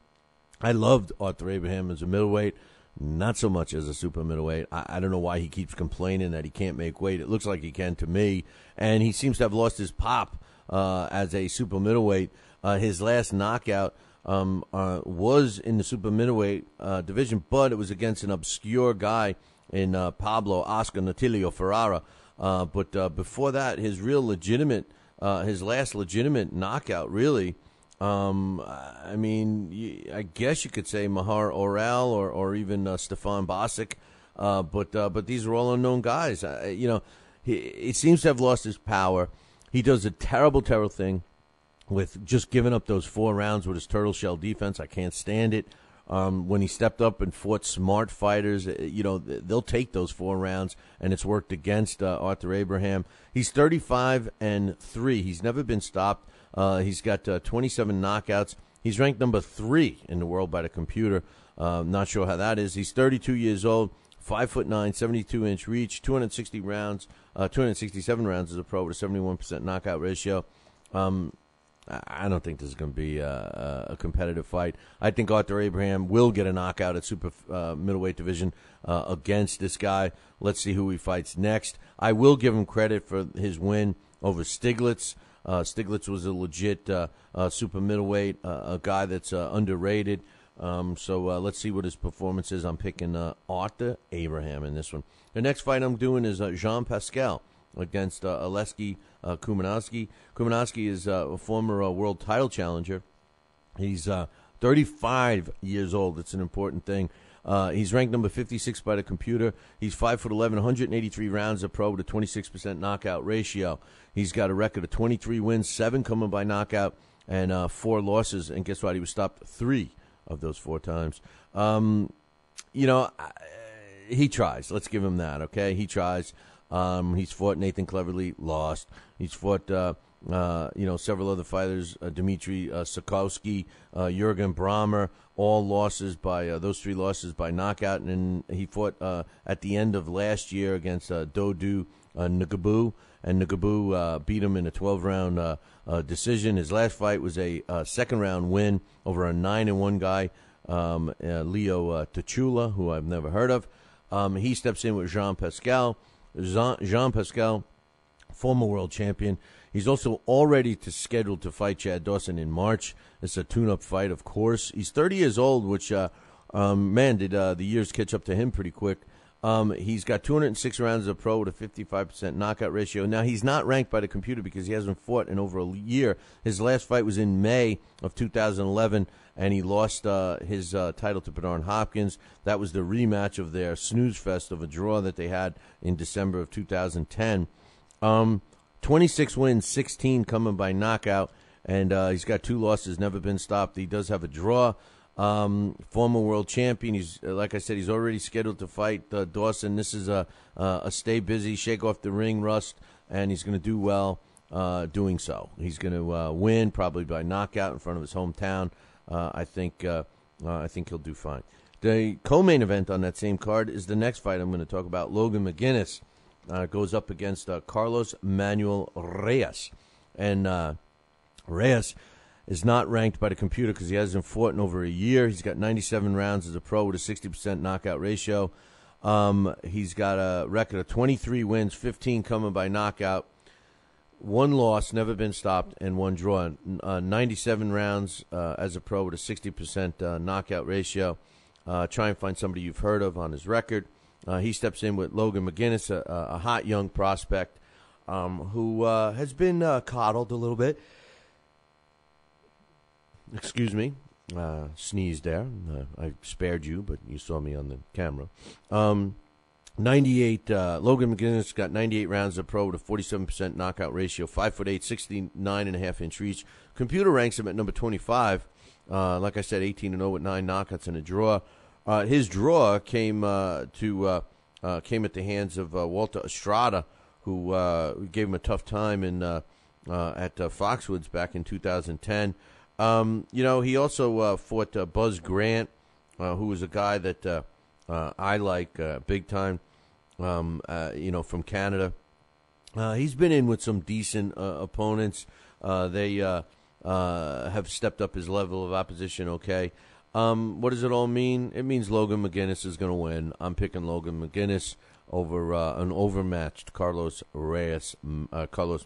I loved Arthur Abraham as a middleweight, not so much as a super middleweight. I don't know why he keeps complaining that he can't make weight. It looks like he can to me, and he seems to have lost his pop as a super middleweight. His last knockout was in the super middleweight division, but it was against an obscure guy in Pablo Oscar Natilio Ferrara. But before that, his last legitimate knockout, really, I mean, I guess you could say Mahar Orel or even Stefan Bosic, but these are all unknown guys. He seems to have lost his power. He does a terrible thing with just giving up those 4 rounds with his turtle shell defense. I can't stand it. When he stepped up and fought smart fighters, they'll take those 4 rounds, and it's worked against Arthur Abraham. He's 35-3. He's never been stopped. He's got 27 knockouts. He's ranked number 3 in the world by the computer. Not sure how that is. He's 32 years old, 5'9", 72-inch reach, 267 rounds as a pro with a 71% knockout ratio. I don't think this is going to be a competitive fight. I think Arthur Abraham will get a knockout at super middleweight division against this guy. Let's see who he fights next. I will give him credit for his win over Stiglitz. Stiglitz was a legit super middleweight, a guy that's underrated. So let's see what his performance is. I'm picking Arthur Abraham in this one. The next fight I'm doing is Jean Pascal against Oleksiy Kumanowski. Kumanowski is a former world title challenger. He's 35 years old. It's an important thing. He's ranked number 56 by the computer. He's 5'11", 183 rounds a pro with a 26% knockout ratio. He's got a record of 23 wins, 7 coming by knockout, and 4 losses. And guess what? He was stopped 3 of those 4 times. He tries. Let's give him that, okay? He tries. He's fought Nathan Cleverly, lost. He's fought, several other fighters, Dmitry Sokowski, Jurgen Brammer, all losses by, those 3 losses by knockout. And he fought at the end of last year against Dodu Nugabu, and Nugabu beat him in a 12-round decision. His last fight was a second-round win over a 9-1 guy, Leo Tachula, who I've never heard of. He steps in with Jean Pascal. Jean Pascal, former world champion. He's also already scheduled to fight Chad Dawson in March. It's a tune-up fight, of course. He's 30 years old, which, did the years catch up to him pretty quick. He's got 206 rounds as a pro with a 55% knockout ratio. Now, he's not ranked by the computer because he hasn't fought in over a year. His last fight was in May of 2011, and he lost his title to Bernard Hopkins. That was the rematch of their snooze fest of a draw that they had in December of 2010. 26 wins, 16 coming by knockout, and he's got 2 losses, never been stopped. He does have a draw. Former world champion. He's like I said, he's already scheduled to fight Dawson. This is a stay busy, shake off the ring rust, and he's going to do well doing so. He's going to win probably by knockout in front of his hometown. I think he'll do fine. The co-main event on that same card is the next fight I'm going to talk about. Logan McGuinness goes up against Carlos Manuel Reyes, and Reyes is not ranked by the computer because he hasn't fought in over a year. He's got 97 rounds as a pro with a 60% knockout ratio. He's got a record of 23 wins, 15 coming by knockout, 1 loss, never been stopped, and 1 draw. 97 rounds as a pro with a 60% knockout ratio. try and find somebody you've heard of on his record. He steps in with Logan McGuinness, a hot young prospect who has been coddled a little bit. Excuse me. Sneezed there. I spared you, but you saw me on the camera. 98. Logan McGuinness got 98 rounds of pro with a 47% knockout ratio, 5'8", 69.5-inch reach. Computer ranks him at number 25. Like I said, 18-0 with 9 knockouts and a draw. His draw came at the hands of Walter Estrada, who gave him a tough time at Foxwoods back in 2010. He also fought Buzz Grant, who was a guy that I like big time, from Canada. He's been in with some decent opponents. They have stepped up his level of opposition, okay. What does it all mean? It means Logan McGuinness is going to win. I'm picking Logan McGuinness over an overmatched Carlos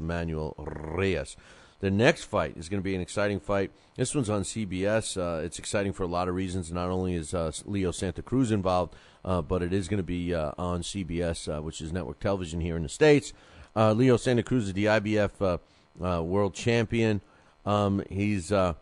Manuel Reyes. The next fight is going to be an exciting fight. This one's on CBS. It's exciting for a lot of reasons. Not only is Leo Santa Cruz involved, but it is going to be on CBS, which is network television here in the States. Leo Santa Cruz is the IBF world champion. He's a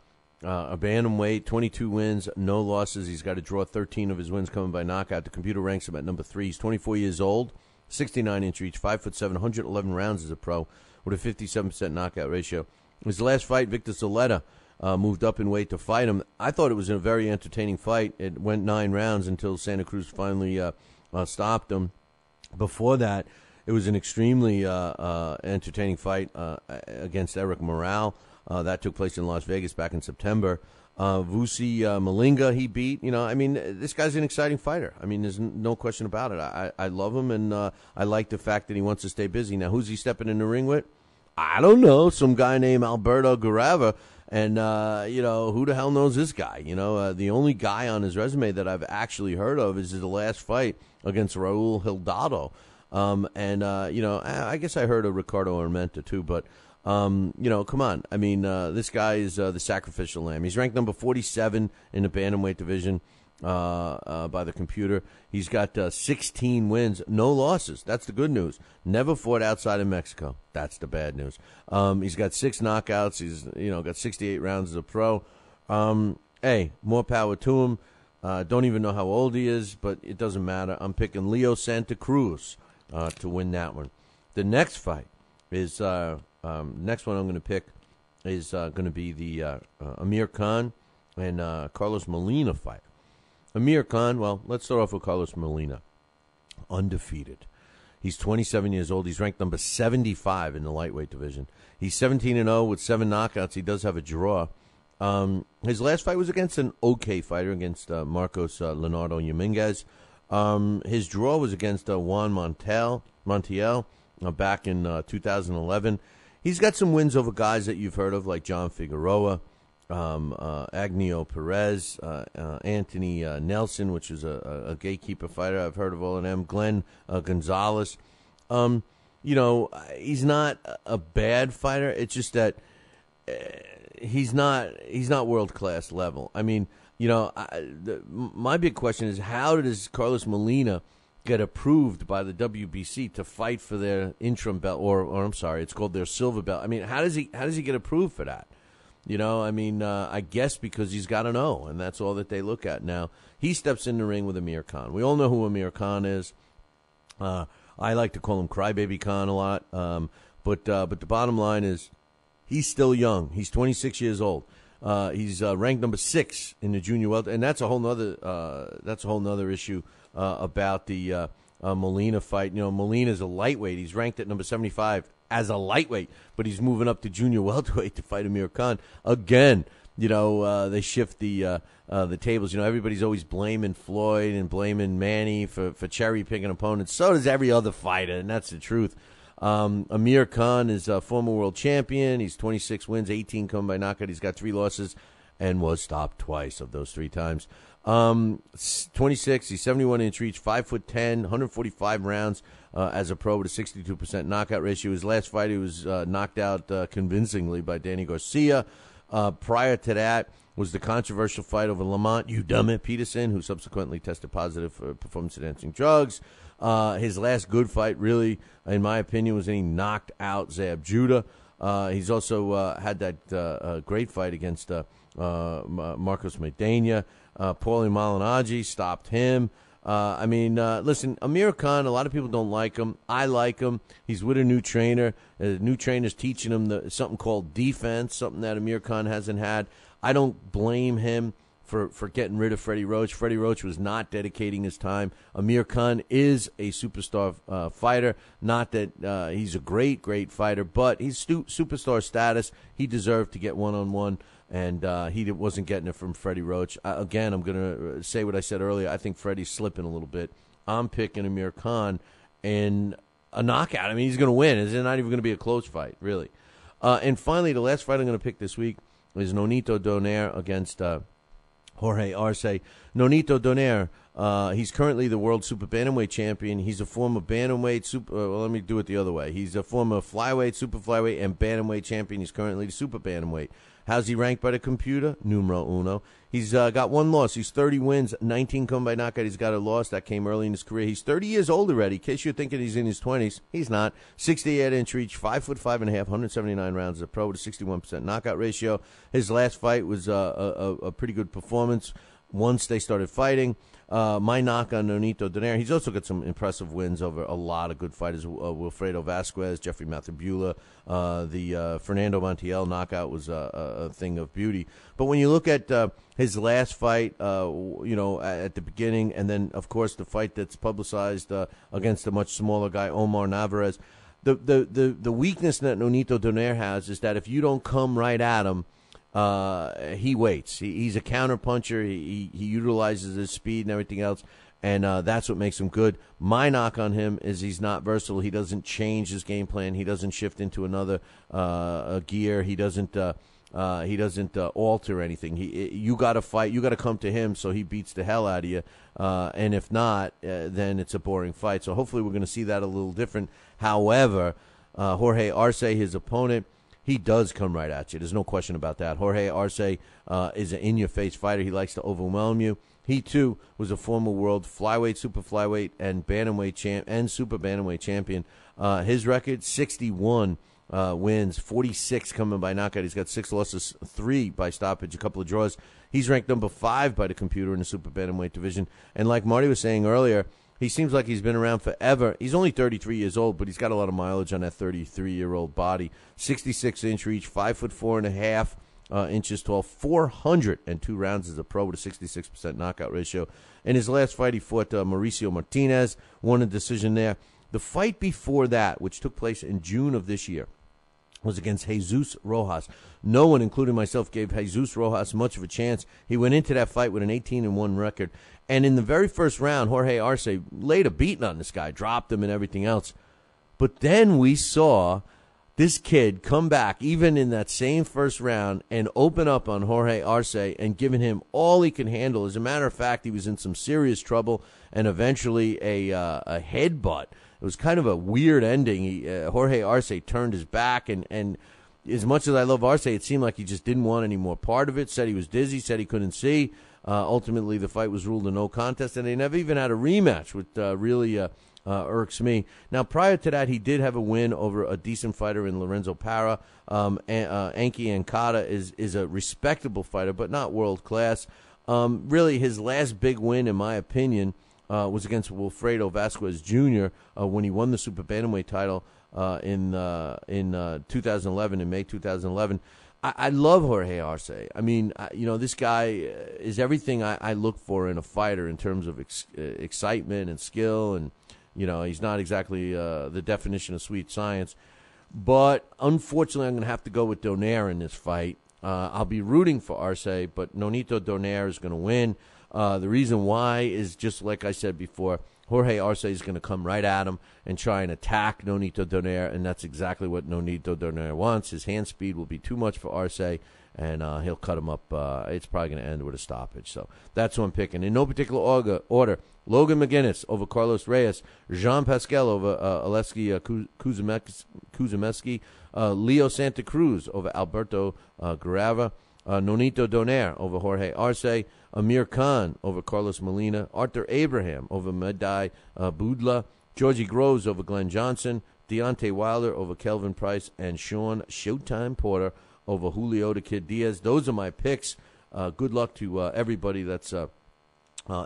bantamweight, 22 wins, no losses. He's got to draw 13 of his wins coming by knockout. The computer ranks him at number 3. He's 24 years old, 69-inch reach, 5'7", 111 rounds as a pro with a 57% knockout ratio. His last fight, Victor Zoleta, moved up in weight to fight him. I thought it was a very entertaining fight. It went 9 rounds until Santa Cruz finally stopped him. Before that, it was an extremely entertaining fight against Eric Morale. That took place in Las Vegas back in September. Vusi Malinga, he beat. This guy's an exciting fighter. There's no question about it. I love him, and I like the fact that he wants to stay busy. Now, who's he stepping in the ring with? I don't know. Some guy named Alberto Garava. And, who the hell knows this guy? The only guy on his resume that I've actually heard of is his last fight against Raul Hidalgo. I guess I heard of Ricardo Armenta, too, but come on. This guy is the sacrificial lamb. He's ranked number 47 in the bantamweight division by the computer. He's got 16 wins, no losses. That's the good news. Never fought outside of Mexico. That's the bad news. He's got 6 knockouts. He's got 68 rounds as a pro. Hey, more power to him. Don't even know how old he is, but it doesn't matter. I'm picking Leo Santa Cruz to win that one. The next fight is next one I'm going to pick is going to be the Amir Khan and Carlos Molina fight. Amir Khan, well, let's start off with Carlos Molina. Undefeated. He's 27 years old. He's ranked number 75 in the lightweight division. He's 17-0 with 7 knockouts. He does have a draw. His last fight was against an okay fighter, against Marcos Leonardo Dominguez. His draw was against Juan Montiel back in 2011. He's got some wins over guys that you've heard of, like John Figueroa, Agnio Perez, Anthony Nelson, which is a gatekeeper fighter. I've heard of all of them. Glenn Gonzalez. He's not a bad fighter. It's just that he's not world class level. My big question is, how does Carlos Molina get approved by the WBC to fight for their interim belt, or I'm sorry, it's called their silver belt? How does he get approved for that? I guess because he's got an O, and that's all that they look at. Now, he steps in the ring with Amir Khan. We all know who Amir Khan is. I like to call him Crybaby Khan a lot. But the bottom line is, he's still young. He's 26 years old. He's ranked number 6 in the junior welter, and that's a whole nother issue about the Molina fight. Molina's a lightweight. He's ranked at number 75 as a lightweight, but he's moving up to junior welterweight to fight Amir Khan again. They shift the tables. Everybody's always blaming Floyd and blaming Manny for cherry picking opponents. So does every other fighter, and that's the truth. Amir Khan is a former world champion. He's 26 wins, 18 coming by knockout. He's got 3 losses and was stopped twice of those 3 times. 26, he's 71-inch reach, 5'10", 145 rounds as a pro with a 62% knockout ratio. His last fight, he was knocked out convincingly by Danny Garcia. Prior to that, was the controversial fight over Lamont Udumit Peterson, who subsequently tested positive for performance-enhancing drugs. His last good fight, really, in my opinion, was when he knocked out Zab Judah. He's also had that great fight against Marcos Maidana. Paulie Malignaggi stopped him. Listen, Amir Khan, a lot of people don't like him. I like him. He's with a new trainer. The new trainer's teaching him something called defense, something that Amir Khan hasn't had. I don't blame him for getting rid of Freddie Roach. Freddie Roach was not dedicating his time. Amir Khan is a superstar fighter. Not that he's a great fighter, but he's superstar status. He deserved to get one-on-one, and he wasn't getting it from Freddie Roach. Again, I'm going to say what I said earlier. I think Freddie's slipping a little bit. I'm picking Amir Khan in a knockout. I mean, he's going to win. It's not even going to be a close fight, really. And finally, the last fight I'm going to pick this week is Nonito Donaire against Jorge Arce. Nonito Donaire, he's currently the world super bantamweight champion. He's a former bantamweight let me do it the other way. He's a former flyweight, super flyweight, and bantamweight champion. He's currently the super bantamweight. How's he ranked by the computer? Numero uno. He's got one loss. He's 30 wins, 19 come by knockout. He's got a loss. That came early in his career. He's 30 years old already. In case you're thinking he's in his 20s, he's not. 68-inch reach, 5'5.5", 179 rounds as a pro with a 61% knockout ratio. His last fight was a pretty good performance once they started fighting. My knock on Nonito Donaire, he's also got some impressive wins over a lot of good fighters. Wilfredo Vasquez, Jeffrey Matherbula, the Fernando Montiel knockout was a thing of beauty. But when you look at his last fight, at the beginning, and then, of course, the fight that's publicized against a much smaller guy, Omar Navarez, the weakness that Nonito Donaire has is that if you don't come right at him, he waits. He's a counterpuncher. He utilizes his speed and everything else, and that's what makes him good. My knock on him is he's not versatile. He doesn't change his game plan. He doesn't shift into another gear. He doesn't alter anything. You got to fight. You got to come to him so he beats the hell out of you. And if not, then it's a boring fight. So hopefully we're going to see that a little different. However, Jorge Arce, his opponent, he does come right at you. There's no question about that. Jorge Arce is an in-your-face fighter. He likes to overwhelm you. He, too, was a former world flyweight, super flyweight, and bantamweight and super bantamweight champion. His record, 61 wins, 46 coming by knockout. He's got 6 losses, 3 by stoppage, a couple of draws. He's ranked number 5 by the computer in the super bantamweight division. And like Marty was saying earlier, he seems like he's been around forever. He's only 33 years old, but he's got a lot of mileage on that 33-year-old body. 66-inch reach, 5'4.5" inches tall, 402 rounds as a pro with a 66% knockout ratio. In his last fight, he fought Mauricio Martinez, won a decision there. The fight before that, which took place in June of this year, was against Jesus Rojas. No one, including myself, gave Jesus Rojas much of a chance. He went into that fight with an 18-1 record. And in the very first round, Jorge Arce laid a beating on this guy, dropped him and everything else. But then we saw this kid come back, even in that same first round, and open up on Jorge Arce and giving him all he can handle. As a matter of fact, he was in some serious trouble and eventually a headbutt. It was kind of a weird ending. Jorge Arce turned his back, and as much as I love Arce, it seemed like he just didn't want any more part of it, said he was dizzy, said he couldn't see. Ultimately, the fight was ruled a no contest, and they never even had a rematch, which really irks me. Now, prior to that, he did have a win over a decent fighter in Lorenzo Parra. Enki Ankata is a respectable fighter, but not world class. Really, his last big win, in my opinion, was against Wilfredo Vasquez Jr. When he won the super bantamweight title in 2011, in May 2011. I love Jorge Arce. I mean, this guy is everything I look for in a fighter in terms of excitement and skill, and he's not exactly the definition of sweet science. But unfortunately, I'm going to have to go with Donaire in this fight. I'll be rooting for Arce, but Nonito Donaire is going to win. The reason why is just like I said before. Jorge Arce is going to come right at him and try and attack Nonito Donaire, and that's exactly what Nonito Donaire wants. His hand speed will be too much for Arce, and he'll cut him up. It's probably going to end with a stoppage. So that's who I'm picking. In no particular order, Logan McGuinness over Carlos Reyes, Jean Pascal over Oleksiy Kuzumetsky, Leo Santa Cruz over Alberto Guerrera, Nonito Donaire over Jorge Arce, Amir Khan over Carlos Molina, Arthur Abraham over Medai Budla, Georgie Groves over Glenn Johnson, Deontay Wilder over Kelvin Price, and Sean Showtime Porter over Julio the Kid Diaz. Those are my picks. Good luck to everybody that's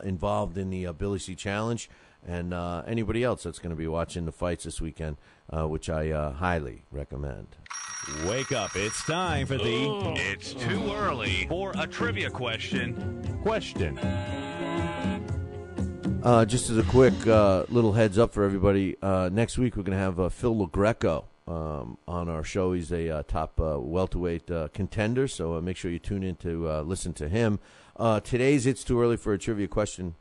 involved in the Billy C Challenge, and anybody else that's going to be watching the fights this weekend, which I highly recommend. Wake up. It's time for the... It's too early for a trivia question. Just as a quick little heads up for everybody, next week we're going to have Phil LaGreco on our show. He's a top welterweight contender, so make sure you tune in to listen to him. Today's It's Too Early for a Trivia question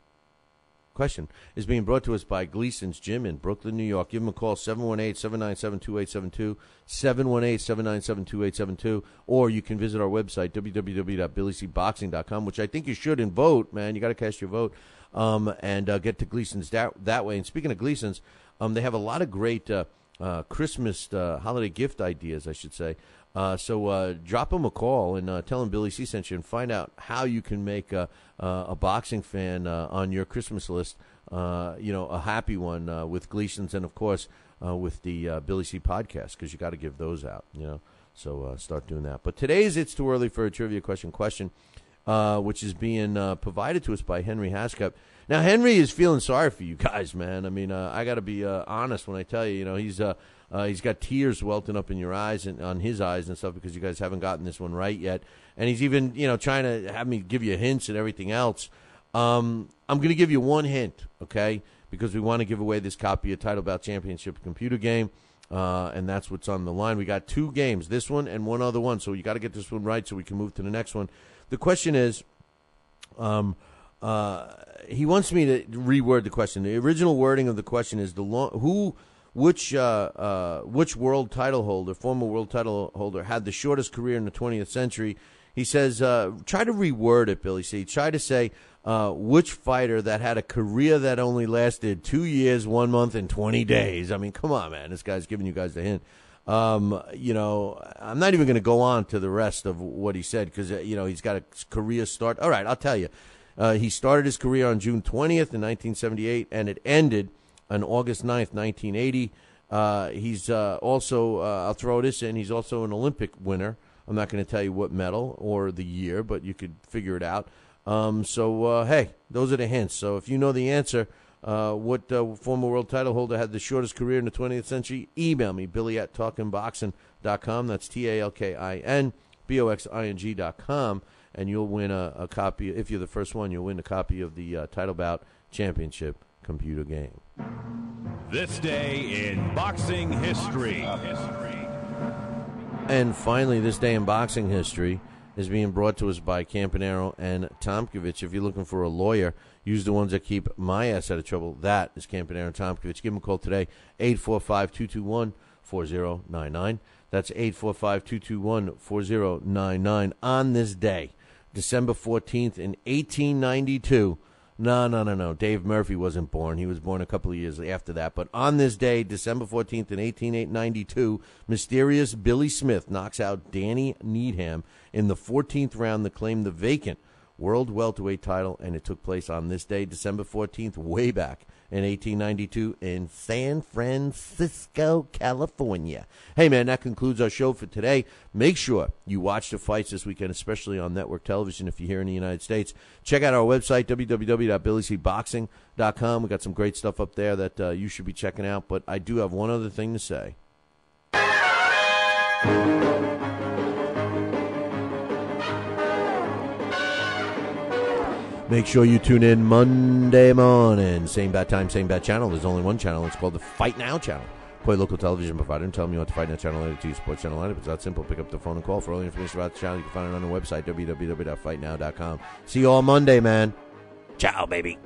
is being brought to us by Gleason's Gym in Brooklyn, New York. Give them a call, 718-797-2872, 718-797-2872, or you can visit our website, www.BillyCBoxing.com, which I think you should, and vote, man. You got to cast your vote, and get to Gleason's that way. And speaking of Gleason's, they have a lot of great Christmas holiday gift ideas, I should say. So drop them a call and tell them Billy C sent you, and find out how you can make a boxing fan on your Christmas list, a happy one with Gleason's, and of course with the Billy C podcast, because you got to give those out, So start doing that. But today's It's Too Early for a Trivia question, which is being provided to us by Henry Hascup. Now, Henry is feeling sorry for you guys, man. I mean, I got to be honest when I tell you, he's got tears welting up in your eyes and on his eyes and stuff, because you guys haven't gotten this one right yet. And he's even, trying to have me give you hints and everything else. I'm going to give you one hint, okay? Because we want to give away this copy of Title Bout Championship computer game, and that's what's on the line. We got two games, this one and one other one, so you got to get this one right so we can move to the next one. The question is, he wants me to reword the question. The original wording of the question is which world title holder, former world title holder, had the shortest career in the 20th century? He says, try to reword it, Billy C. Try to say which fighter that had a career that only lasted 2 years, 1 month, and 20 days. I mean, come on, man. This guy's giving you guys the hint. I'm not even going to go on to the rest of what he said, because, he's got a career start. All right, I'll tell you. He started his career on June 20th in 1978, and it ended on August 9th, 1980. He's also, I'll throw this in, he's also an Olympic winner. I'm not going to tell you what medal or the year, but you could figure it out. Hey, those are the hints. So if you know the answer, what former world title holder had the shortest career in the 20th century, email me, billy@talkinboxing.com. That's TALKINBOXING.com. And you'll win a copy. If you're the first one, you'll win a copy of the Title Bout Championship computer game. This day in boxing history. And finally, this day in boxing history is being brought to us by Campanaro and Tomkovich. If you're looking for a lawyer, use the ones that keep my ass out of trouble. That is Campanaro and Tomkovich. Give them a call today, 845-221-4099. That's 845-221-4099. On this day, December 14th in 1892. No. Dave Murphy wasn't born. He was born a couple of years after that. But on this day, December 14th in 1892, mysterious Billy Smith knocks out Danny Needham in the 14th round to claim the vacant world welterweight title. And it took place on this day, December 14th, way back in 1892 in San Francisco, California. Hey, man, that concludes our show for today. Make sure you watch the fights this weekend, especially on network television if you're here in the United States. Check out our website, www.BillyCBoxing.com. We got some great stuff up there that you should be checking out. But I do have one other thing to say. Make sure you tune in Monday morning. Same bad time, same bad channel. There's only one channel. It's called the Fight Now channel. Call your local television provider and tell them you want the Fight Now channel added to your sports channel lineup. It's that simple. Pick up the phone and call. For all the information about the channel, you can find it on the website, www.fightnow.com. See you all Monday, man. Ciao, baby.